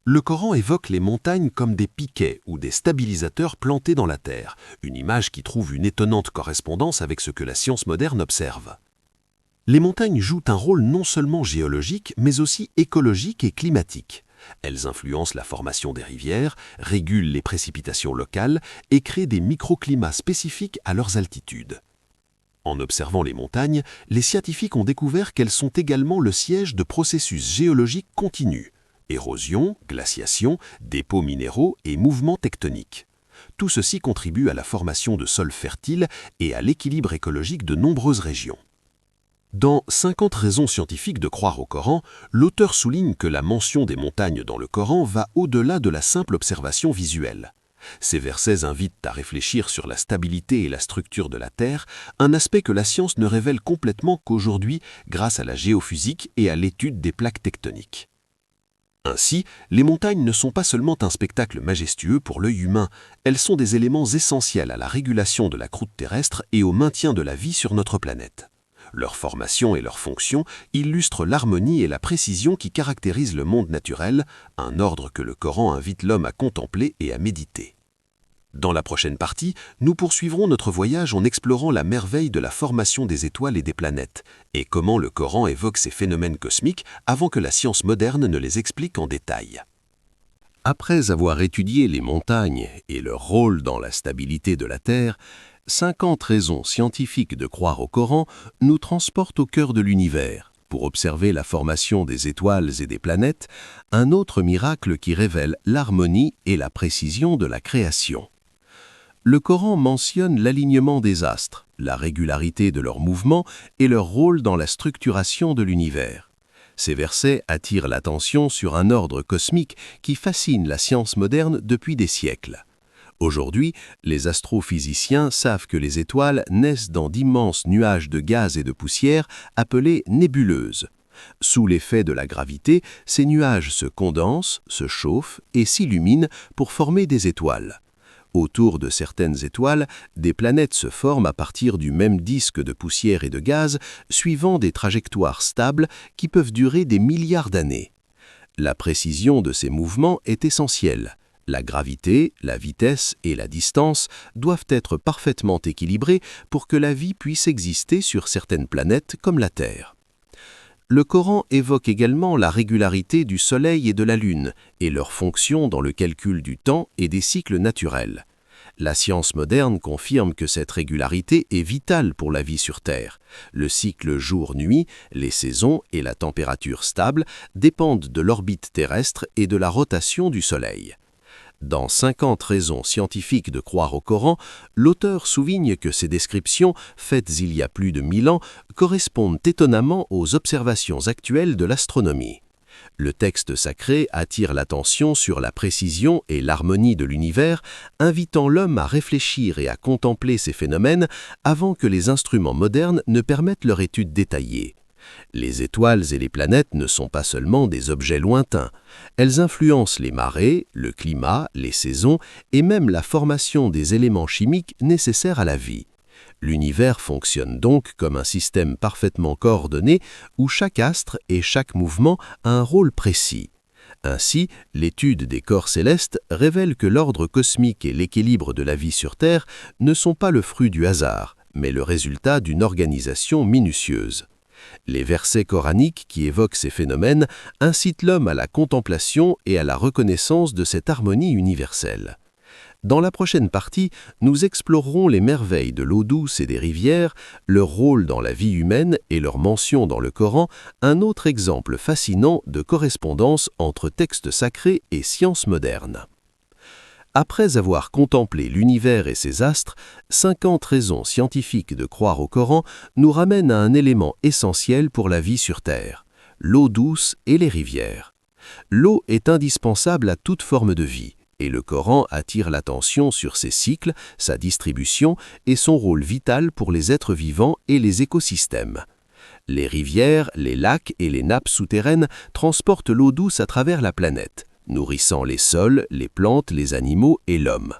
Le Coran évoque les montagnes comme des piquets ou des stabilisateurs plantés dans la terre, une image qui trouve une étonnante correspondance avec ce que la science moderne observe. Les montagnes jouent un rôle non seulement géologique, mais aussi écologique et climatique. Elles influencent la formation des rivières, régulent les précipitations locales et créent des microclimats spécifiques à leurs altitudes. En observant les montagnes, les scientifiques ont découvert qu'elles sont également le siège de processus géologiques continus. Érosion, glaciation, dépôts minéraux et mouvements tectoniques. Tout ceci contribue à la formation de sols fertiles et à l'équilibre écologique de nombreuses régions. Dans 50 raisons scientifiques de croire au Coran, l'auteur souligne que la mention des montagnes dans le Coran va au-delà de la simple observation visuelle. Ces versets invitent à réfléchir sur la stabilité et la structure de la Terre, un aspect que la science ne révèle complètement qu'aujourd'hui grâce à la géophysique et à l'étude des plaques tectoniques. Ainsi, les montagnes ne sont pas seulement un spectacle majestueux pour l'œil humain, elles sont des éléments essentiels à la régulation de la croûte terrestre et au maintien de la vie sur notre planète. Leur formation et leur fonction illustrent l'harmonie et la précision qui caractérisent le monde naturel, un ordre que le Coran invite l'homme à contempler et à méditer. Dans la prochaine partie, nous poursuivrons notre voyage en explorant la merveille de la formation des étoiles et des planètes, et comment le Coran évoque ces phénomènes cosmiques avant que la science moderne ne les explique en détail. Après avoir étudié les montagnes et leur rôle dans la stabilité de la Terre, 50 raisons scientifiques de croire au Coran nous transportent au cœur de l'univers, pour observer la formation des étoiles et des planètes, un autre miracle qui révèle l'harmonie et la précision de la création. Le Coran mentionne l'alignement des astres, la régularité de leurs mouvements et leur rôle dans la structuration de l'univers. Ces versets attirent l'attention sur un ordre cosmique qui fascine la science moderne depuis des siècles. Aujourd'hui, les astrophysiciens savent que les étoiles naissent dans d'immenses nuages de gaz et de poussière appelés nébuleuses. Sous l'effet de la gravité, ces nuages se condensent, se chauffent et s'illuminent pour former des étoiles. Autour de certaines étoiles, des planètes se forment à partir du même disque de poussière et de gaz, suivant des trajectoires stables qui peuvent durer des milliards d'années. La précision de ces mouvements est essentielle. La gravité, la vitesse et la distance doivent être parfaitement équilibrées pour que la vie puisse exister sur certaines planètes comme la Terre. Le Coran évoque également la régularité du Soleil et de la Lune et leur fonction dans le calcul du temps et des cycles naturels. La science moderne confirme que cette régularité est vitale pour la vie sur Terre. Le cycle jour-nuit, les saisons et la température stable dépendent de l'orbite terrestre et de la rotation du Soleil. Dans 50 raisons scientifiques de croire au Coran, l'auteur souligne que ces descriptions, faites il y a plus de 1000 ans, correspondent étonnamment aux observations actuelles de l'astronomie. Le texte sacré attire l'attention sur la précision et l'harmonie de l'univers, invitant l'homme à réfléchir et à contempler ces phénomènes avant que les instruments modernes ne permettent leur étude détaillée. Les étoiles et les planètes ne sont pas seulement des objets lointains. Elles influencent les marées, le climat, les saisons et même la formation des éléments chimiques nécessaires à la vie. L'univers fonctionne donc comme un système parfaitement coordonné où chaque astre et chaque mouvement a un rôle précis. Ainsi, l'étude des corps célestes révèle que l'ordre cosmique et l'équilibre de la vie sur Terre ne sont pas le fruit du hasard, mais le résultat d'une organisation minutieuse. Les versets coraniques qui évoquent ces phénomènes incitent l'homme à la contemplation et à la reconnaissance de cette harmonie universelle. Dans la prochaine partie, nous explorerons les merveilles de l'eau douce et des rivières, leur rôle dans la vie humaine et leur mention dans le Coran, un autre exemple fascinant de correspondance entre textes sacrés et sciences modernes. Après avoir contemplé l'univers et ses astres, 50 raisons scientifiques de croire au Coran nous ramènent à un élément essentiel pour la vie sur Terre, l'eau douce et les rivières. L'eau est indispensable à toute forme de vie, et le Coran attire l'attention sur ses cycles, sa distribution et son rôle vital pour les êtres vivants et les écosystèmes. Les rivières, les lacs et les nappes souterraines transportent l'eau douce à travers la planète, nourrissant les sols, les plantes, les animaux et l'homme.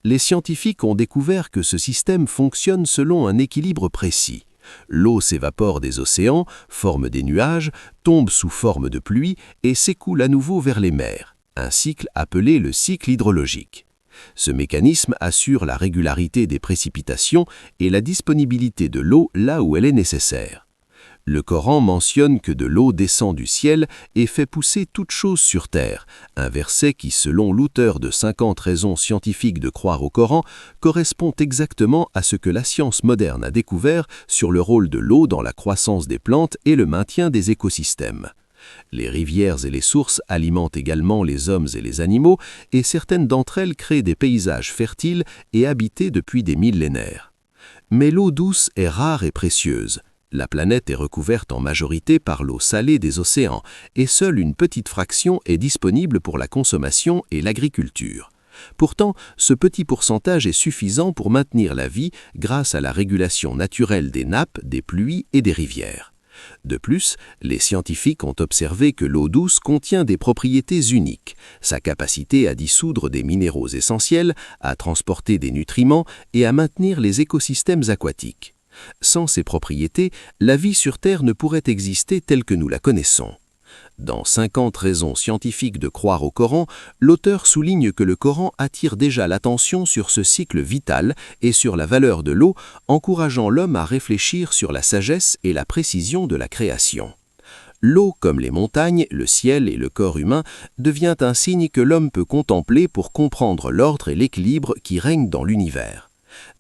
Les scientifiques ont découvert que ce système fonctionne selon un équilibre précis. L'eau s'évapore des océans, forme des nuages, tombe sous forme de pluie et s'écoule à nouveau vers les mers, un cycle appelé le cycle hydrologique. Ce mécanisme assure la régularité des précipitations et la disponibilité de l'eau là où elle est nécessaire. Le Coran mentionne que de l'eau descend du ciel et fait pousser toute chose sur terre, un verset qui, selon l'auteur de 50 raisons scientifiques de croire au Coran, correspond exactement à ce que la science moderne a découvert sur le rôle de l'eau dans la croissance des plantes et le maintien des écosystèmes. Les rivières et les sources alimentent également les hommes et les animaux, et certaines d'entre elles créent des paysages fertiles et habités depuis des millénaires. Mais l'eau douce est rare et précieuse. La planète est recouverte en majorité par l'eau salée des océans, et seule une petite fraction est disponible pour la consommation et l'agriculture. Pourtant, ce petit pourcentage est suffisant pour maintenir la vie grâce à la régulation naturelle des nappes, des pluies et des rivières. De plus, les scientifiques ont observé que l'eau douce contient des propriétés uniques, sa capacité à dissoudre des minéraux essentiels, à transporter des nutriments et à maintenir les écosystèmes aquatiques. Sans ces propriétés, la vie sur Terre ne pourrait exister telle que nous la connaissons. Dans 50 raisons scientifiques de croire au Coran, l'auteur souligne que le Coran attire déjà l'attention sur ce cycle vital et sur la valeur de l'eau, encourageant l'homme à réfléchir sur la sagesse et la précision de la création. L'eau, comme les montagnes, le ciel et le corps humain, devient un signe que l'homme peut contempler pour comprendre l'ordre et l'équilibre qui règnent dans l'univers.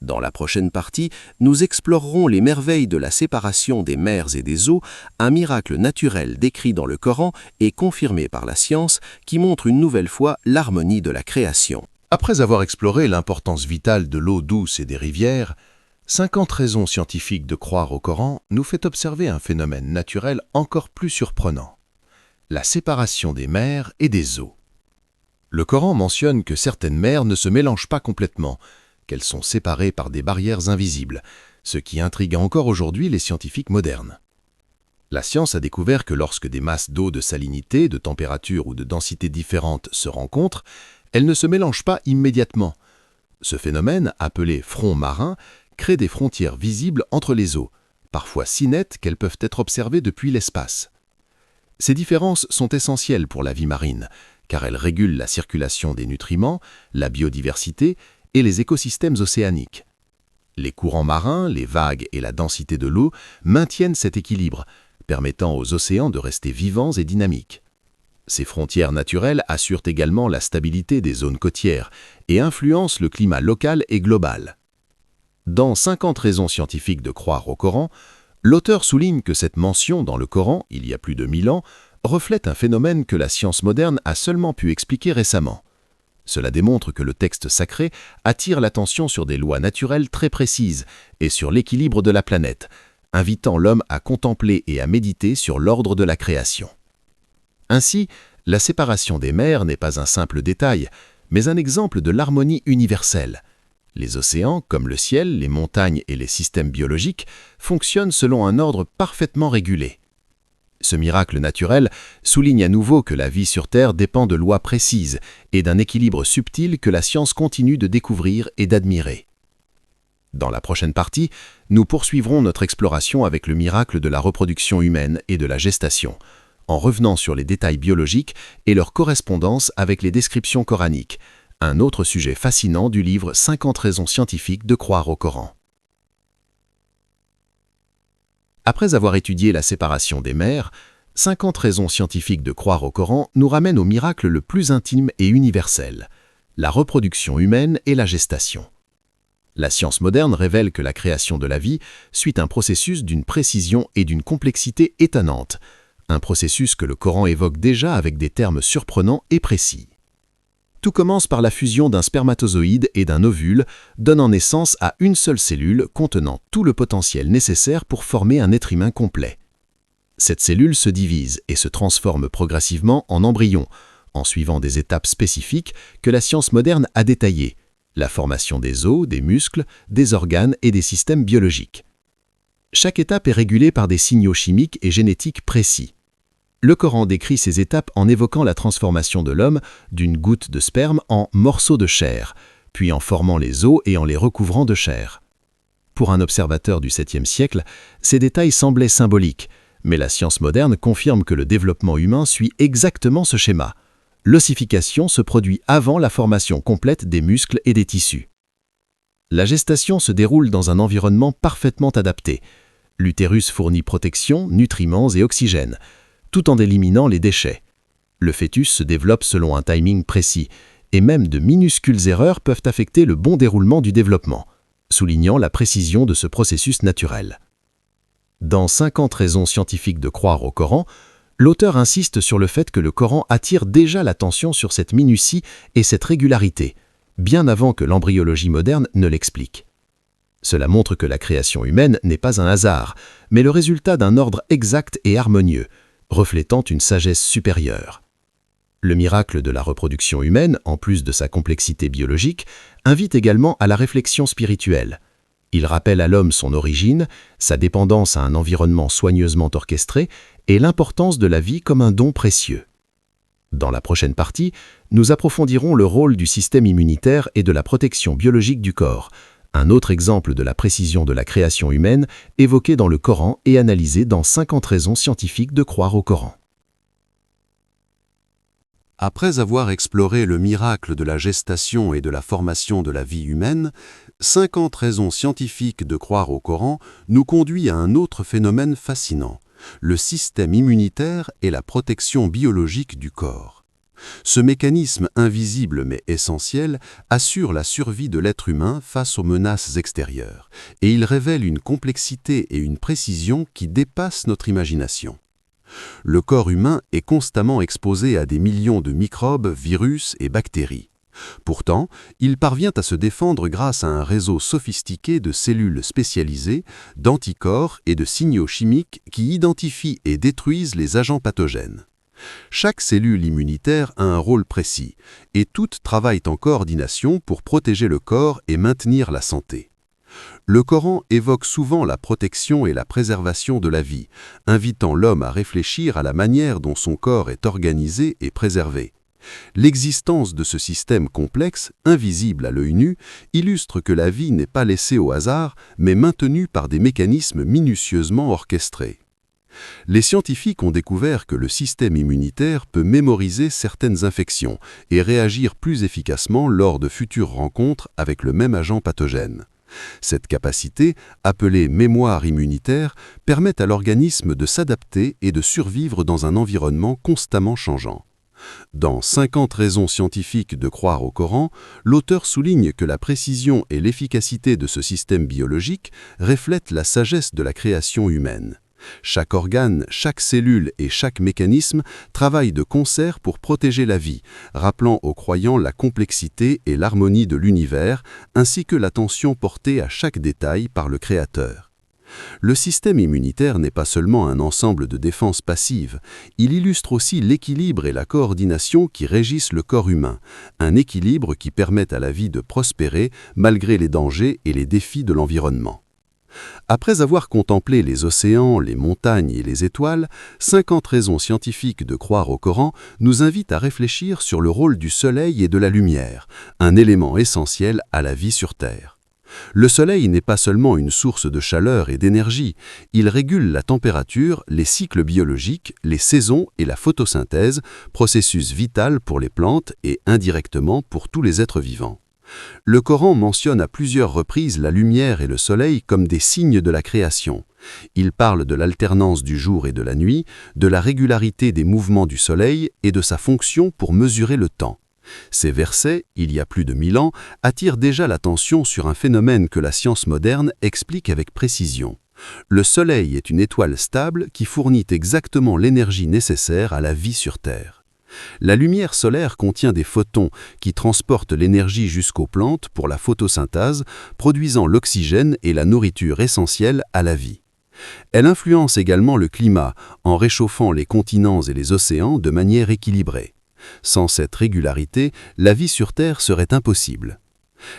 Dans la prochaine partie, nous explorerons les merveilles de la séparation des mers et des eaux, un miracle naturel décrit dans le Coran et confirmé par la science qui montre une nouvelle fois l'harmonie de la création. Après avoir exploré l'importance vitale de l'eau douce et des rivières, 50 raisons scientifiques de croire au Coran nous fait observer un phénomène naturel encore plus surprenant: la séparation des mers et des eaux. Le Coran mentionne que certaines mers ne se mélangent pas complètement, qu'elles sont séparées par des barrières invisibles, ce qui intrigue encore aujourd'hui les scientifiques modernes. La science a découvert que lorsque des masses d'eau de salinité, de température ou de densité différentes se rencontrent, elles ne se mélangent pas immédiatement. Ce phénomène, appelé front marin, crée des frontières visibles entre les eaux, parfois si nettes qu'elles peuvent être observées depuis l'espace. Ces différences sont essentielles pour la vie marine, car elles régulent la circulation des nutriments, la biodiversité et les écosystèmes océaniques. Les courants marins, les vagues et la densité de l'eau maintiennent cet équilibre, permettant aux océans de rester vivants et dynamiques. Ces frontières naturelles assurent également la stabilité des zones côtières et influencent le climat local et global. Dans 50 raisons scientifiques de croire au Coran, l'auteur souligne que cette mention dans le Coran, il y a plus de 1000 ans, reflète un phénomène que la science moderne a seulement pu expliquer récemment. Cela démontre que le texte sacré attire l'attention sur des lois naturelles très précises et sur l'équilibre de la planète, invitant l'homme à contempler et à méditer sur l'ordre de la création. Ainsi, la séparation des mers n'est pas un simple détail, mais un exemple de l'harmonie universelle. Les océans, comme le ciel, les montagnes et les systèmes biologiques, fonctionnent selon un ordre parfaitement régulé. Ce miracle naturel souligne à nouveau que la vie sur Terre dépend de lois précises et d'un équilibre subtil que la science continue de découvrir et d'admirer. Dans la prochaine partie, nous poursuivrons notre exploration avec le miracle de la reproduction humaine et de la gestation, en revenant sur les détails biologiques et leur correspondance avec les descriptions coraniques, un autre sujet fascinant du livre 50 raisons scientifiques de croire au Coran. Après avoir étudié la séparation des mers, 50 raisons scientifiques de croire au Coran nous ramènent au miracle le plus intime et universel, la reproduction humaine et la gestation. La science moderne révèle que la création de la vie suit un processus d'une précision et d'une complexité étonnantes, un processus que le Coran évoque déjà avec des termes surprenants et précis. Tout commence par la fusion d'un spermatozoïde et d'un ovule, donnant naissance à une seule cellule contenant tout le potentiel nécessaire pour former un être humain complet. Cette cellule se divise et se transforme progressivement en embryon, en suivant des étapes spécifiques que la science moderne a détaillées, la formation des os, des muscles, des organes et des systèmes biologiques. Chaque étape est régulée par des signaux chimiques et génétiques précis. Le Coran décrit ces étapes en évoquant la transformation de l'homme d'une goutte de sperme en morceau de chair, puis en formant les os et en les recouvrant de chair. Pour un observateur du 7e siècle, ces détails semblaient symboliques, mais la science moderne confirme que le développement humain suit exactement ce schéma. L'ossification se produit avant la formation complète des muscles et des tissus. La gestation se déroule dans un environnement parfaitement adapté. L'utérus fournit protection, nutriments et oxygène, tout en éliminant les déchets. Le fœtus se développe selon un timing précis, et même de minuscules erreurs peuvent affecter le bon déroulement du développement, soulignant la précision de ce processus naturel. Dans 50 raisons scientifiques de croire au Coran, l'auteur insiste sur le fait que le Coran attire déjà l'attention sur cette minutie et cette régularité, bien avant que l'embryologie moderne ne l'explique. Cela montre que la création humaine n'est pas un hasard, mais le résultat d'un ordre exact et harmonieux, reflétant une sagesse supérieure. Le miracle de la reproduction humaine, en plus de sa complexité biologique, invite également à la réflexion spirituelle. Il rappelle à l'homme son origine, sa dépendance à un environnement soigneusement orchestré et l'importance de la vie comme un don précieux. Dans la prochaine partie, nous approfondirons le rôle du système immunitaire et de la protection biologique du corps, un autre exemple de la précision de la création humaine évoquée dans le Coran et analysé dans 50 raisons scientifiques de croire au Coran. Après avoir exploré le miracle de la gestation et de la formation de la vie humaine, 50 raisons scientifiques de croire au Coran nous conduit à un autre phénomène fascinant, le système immunitaire et la protection biologique du corps. Ce mécanisme invisible mais essentiel assure la survie de l'être humain face aux menaces extérieures, et il révèle une complexité et une précision qui dépassent notre imagination. Le corps humain est constamment exposé à des millions de microbes, virus et bactéries. Pourtant, il parvient à se défendre grâce à un réseau sophistiqué de cellules spécialisées, d'anticorps et de signaux chimiques qui identifient et détruisent les agents pathogènes. Chaque cellule immunitaire a un rôle précis, et toutes travaillent en coordination pour protéger le corps et maintenir la santé. Le Coran évoque souvent la protection et la préservation de la vie, invitant l'homme à réfléchir à la manière dont son corps est organisé et préservé. L'existence de ce système complexe, invisible à l'œil nu, illustre que la vie n'est pas laissée au hasard, mais maintenue par des mécanismes minutieusement orchestrés. Les scientifiques ont découvert que le système immunitaire peut mémoriser certaines infections et réagir plus efficacement lors de futures rencontres avec le même agent pathogène. Cette capacité, appelée mémoire immunitaire, permet à l'organisme de s'adapter et de survivre dans un environnement constamment changeant. Dans 50 raisons scientifiques de croire au Coran, l'auteur souligne que la précision et l'efficacité de ce système biologique reflètent la sagesse de la création humaine. Chaque organe, chaque cellule et chaque mécanisme travaillent de concert pour protéger la vie, rappelant aux croyants la complexité et l'harmonie de l'univers, ainsi que l'attention portée à chaque détail par le Créateur. Le système immunitaire n'est pas seulement un ensemble de défense passive, il illustre aussi l'équilibre et la coordination qui régissent le corps humain, un équilibre qui permet à la vie de prospérer malgré les dangers et les défis de l'environnement. Après avoir contemplé les océans, les montagnes et les étoiles, 50 raisons scientifiques de croire au Coran nous invitent à réfléchir sur le rôle du soleil et de la lumière, un élément essentiel à la vie sur Terre. Le soleil n'est pas seulement une source de chaleur et d'énergie, il régule la température, les cycles biologiques, les saisons et la photosynthèse, processus vital pour les plantes et indirectement pour tous les êtres vivants. Le Coran mentionne à plusieurs reprises la lumière et le soleil comme des signes de la création. Il parle de l'alternance du jour et de la nuit, de la régularité des mouvements du soleil et de sa fonction pour mesurer le temps. Ces versets, il y a plus de 1000 ans, attirent déjà l'attention sur un phénomène que la science moderne explique avec précision. Le Soleil est une étoile stable qui fournit exactement l'énergie nécessaire à la vie sur Terre. La lumière solaire contient des photons qui transportent l'énergie jusqu'aux plantes pour la photosynthèse, produisant l'oxygène et la nourriture essentielle à la vie. Elle influence également le climat en réchauffant les continents et les océans de manière équilibrée. Sans cette régularité, la vie sur Terre serait impossible.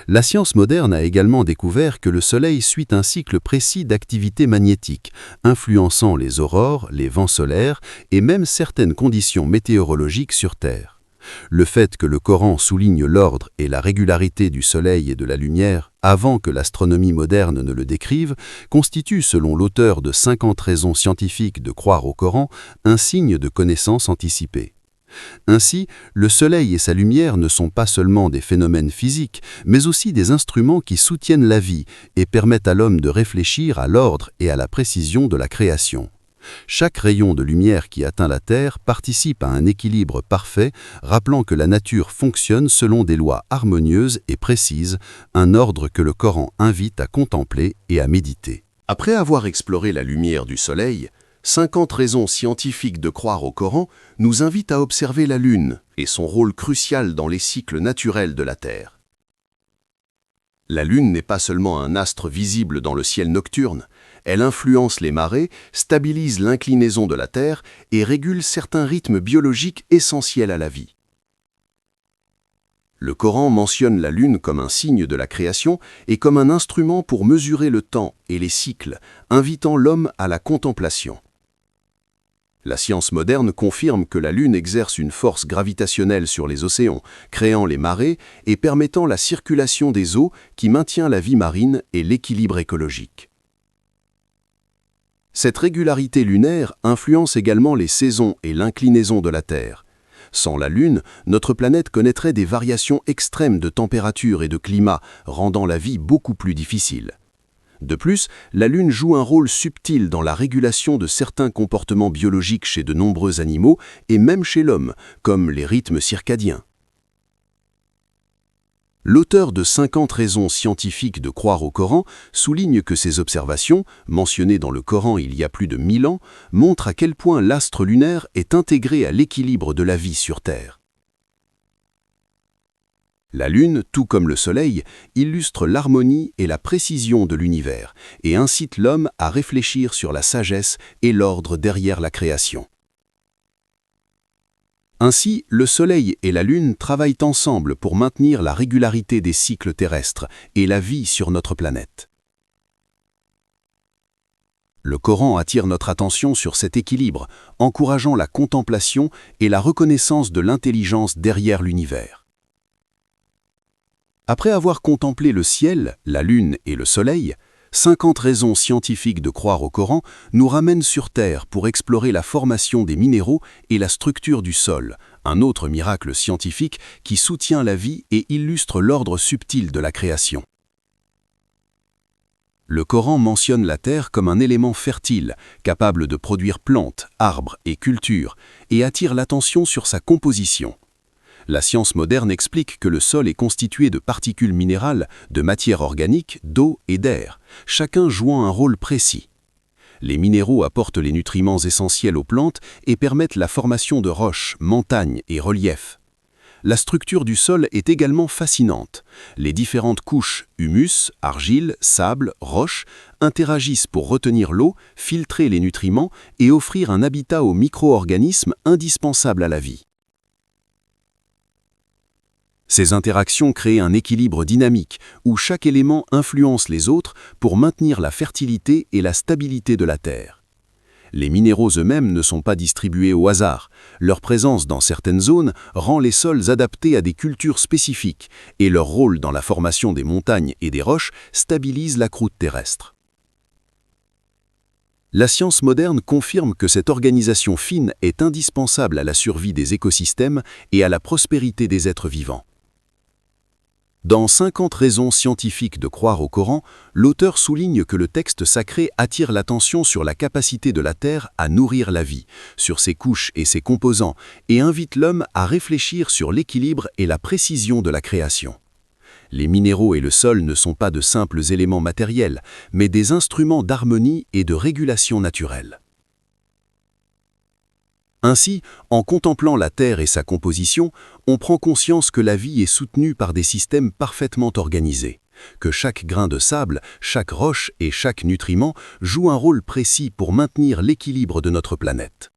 La science moderne a également découvert que le Soleil suit un cycle précis d'activité magnétique, influençant les aurores, les vents solaires et même certaines conditions météorologiques sur Terre. Le fait que le Coran souligne l'ordre et la régularité du Soleil et de la lumière avant que l'astronomie moderne ne le décrive constitue, selon l'auteur de 50 raisons scientifiques de croire au Coran, un signe de connaissance anticipée. Ainsi, le Soleil et sa lumière ne sont pas seulement des phénomènes physiques, mais aussi des instruments qui soutiennent la vie et permettent à l'homme de réfléchir à l'ordre et à la précision de la création. Chaque rayon de lumière qui atteint la Terre participe à un équilibre parfait, rappelant que la nature fonctionne selon des lois harmonieuses et précises, un ordre que le Coran invite à contempler et à méditer. Après avoir exploré la lumière du Soleil, 50 raisons scientifiques de croire au Coran nous invitent à observer la Lune et son rôle crucial dans les cycles naturels de la Terre. La Lune n'est pas seulement un astre visible dans le ciel nocturne, elle influence les marées, stabilise l'inclinaison de la Terre et régule certains rythmes biologiques essentiels à la vie. Le Coran mentionne la Lune comme un signe de la création et comme un instrument pour mesurer le temps et les cycles, invitant l'homme à la contemplation. La science moderne confirme que la Lune exerce une force gravitationnelle sur les océans, créant les marées et permettant la circulation des eaux qui maintient la vie marine et l'équilibre écologique. Cette régularité lunaire influence également les saisons et l'inclinaison de la Terre. Sans la Lune, notre planète connaîtrait des variations extrêmes de température et de climat, rendant la vie beaucoup plus difficile. De plus, la Lune joue un rôle subtil dans la régulation de certains comportements biologiques chez de nombreux animaux et même chez l'homme, comme les rythmes circadiens. L'auteur de 50 raisons scientifiques de croire au Coran souligne que ces observations, mentionnées dans le Coran il y a plus de 1000 ans, montrent à quel point l'astre lunaire est intégré à l'équilibre de la vie sur Terre. La Lune, tout comme le Soleil, illustre l'harmonie et la précision de l'univers et incite l'homme à réfléchir sur la sagesse et l'ordre derrière la création. Ainsi, le Soleil et la Lune travaillent ensemble pour maintenir la régularité des cycles terrestres et la vie sur notre planète. Le Coran attire notre attention sur cet équilibre, encourageant la contemplation et la reconnaissance de l'intelligence derrière l'univers. Après avoir contemplé le ciel, la Lune et le Soleil, 50 raisons scientifiques de croire au Coran nous ramènent sur Terre pour explorer la formation des minéraux et la structure du sol, un autre miracle scientifique qui soutient la vie et illustre l'ordre subtil de la création. Le Coran mentionne la terre comme un élément fertile, capable de produire plantes, arbres et cultures, et attire l'attention sur sa composition. La science moderne explique que le sol est constitué de particules minérales, de matière organique, d'eau et d'air, chacun jouant un rôle précis. Les minéraux apportent les nutriments essentiels aux plantes et permettent la formation de roches, montagnes et reliefs. La structure du sol est également fascinante. Les différentes couches, humus, argile, sable, roche, interagissent pour retenir l'eau, filtrer les nutriments et offrir un habitat aux micro-organismes indispensables à la vie. Ces interactions créent un équilibre dynamique où chaque élément influence les autres pour maintenir la fertilité et la stabilité de la terre. Les minéraux eux-mêmes ne sont pas distribués au hasard. Leur présence dans certaines zones rend les sols adaptés à des cultures spécifiques et leur rôle dans la formation des montagnes et des roches stabilise la croûte terrestre. La science moderne confirme que cette organisation fine est indispensable à la survie des écosystèmes et à la prospérité des êtres vivants. Dans 50 raisons scientifiques de croire au Coran, l'auteur souligne que le texte sacré attire l'attention sur la capacité de la Terre à nourrir la vie, sur ses couches et ses composants, et invite l'homme à réfléchir sur l'équilibre et la précision de la création. Les minéraux et le sol ne sont pas de simples éléments matériels, mais des instruments d'harmonie et de régulation naturelle. Ainsi, en contemplant la Terre et sa composition, on prend conscience que la vie est soutenue par des systèmes parfaitement organisés, que chaque grain de sable, chaque roche et chaque nutriment jouent un rôle précis pour maintenir l'équilibre de notre planète.